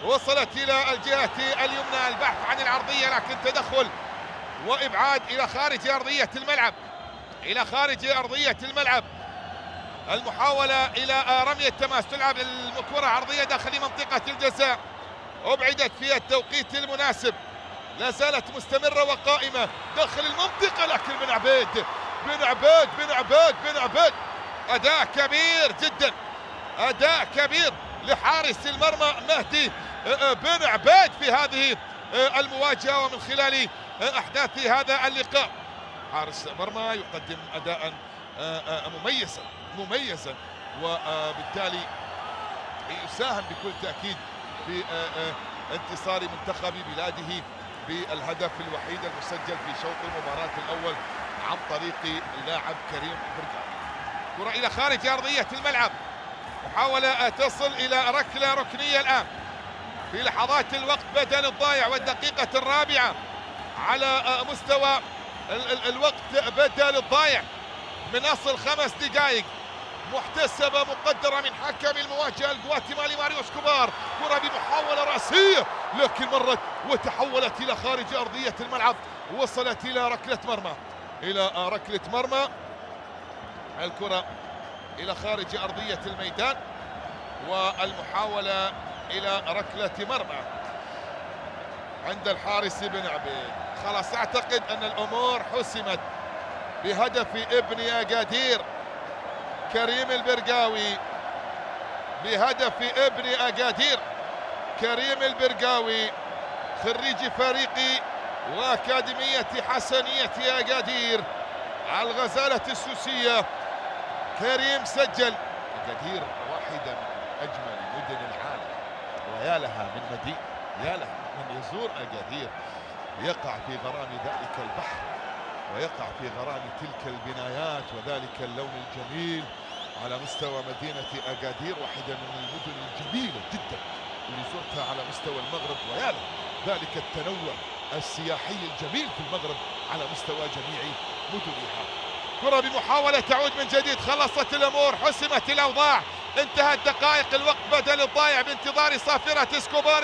وصلت إلى الجهة اليمنى، البحث عن العرضية لكن تدخل وإبعاد إلى خارج أرضية الملعب. المحاولة إلى رمي التماس، تلعب الكرة عرضية داخل منطقة الجزاء، أبعدت في التوقيت المناسب، لا زالت مستمرة وقائمة داخل المنطقة، لكن بن عبيد أداء كبير جدا، أداء كبير لحارس المرمى مهدي بن عبيد في هذه المواجهة، ومن خلال أحداث هذا اللقاء حارس مرمى يقدم أداء مميزا، وبالتالي يساهم بكل تأكيد في انتصار منتخب بلاده بالهدف الوحيد المسجل في شوط المباراة الأول عن طريق اللاعب كريم برقاوي. كرة إلى خارج أرضية الملعب، محاولة تصل إلى ركنية الآن في لحظات الوقت بدل الضايع والدقيقة الرابعة على مستوى الوقت بدل الضايع من أصل 5 دقائق، محتسبة مقدرة من حكم المواجهة الجواتيمالي ماريو اسكوبار. كرة بمحاولة رأسية لكن مرت وتحولت إلى خارج أرضية الملعب، وصلت إلى ركلة مرمى. الكرة إلى خارج أرضية الميدان، والمحاولة إلى ركلة مرمى عند الحارس بن عبيد. خلاص أعتقد أن الأمور حسمت بهدف ابن أكادير كريم البرقاوي، كريم البرقاوي خريج فريق وأكاديمية حسنية أكادير على الغزالة السوسية. كريم سجل. أكادير واحدة من أجمل مدن العالم، ويا لها من مدينة، يا لها من يزور أكادير يقع في غرام ذلك البحر، ويقع في غرام تلك البنايات وذلك اللون الجميل على مستوى مدينة أكادير. واحدة من المدن الجميلة جدا اللي زرتها على مستوى المغرب، ويا ذلك التنوع السياحي الجميل في المغرب على مستوى جميع مدنها. كرة بمحاولة تعود من جديد، خلصت الأمور، حسمت الأوضاع، انتهت دقائق الوقت بدل الضايع بانتظار صافرة اسكوبار.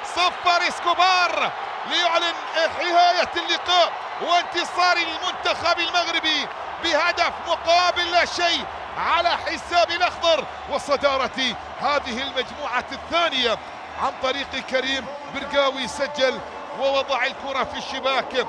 0-0 اسكوبار ليعلن نهاية اللقاء وانتصار المنتخب المغربي بهدف مقابل لا شيء على حساب الأخضر، وصدارة هذه المجموعة الثانية عن طريق كريم برقاوي. سجل ووضع الكرة في الشباك.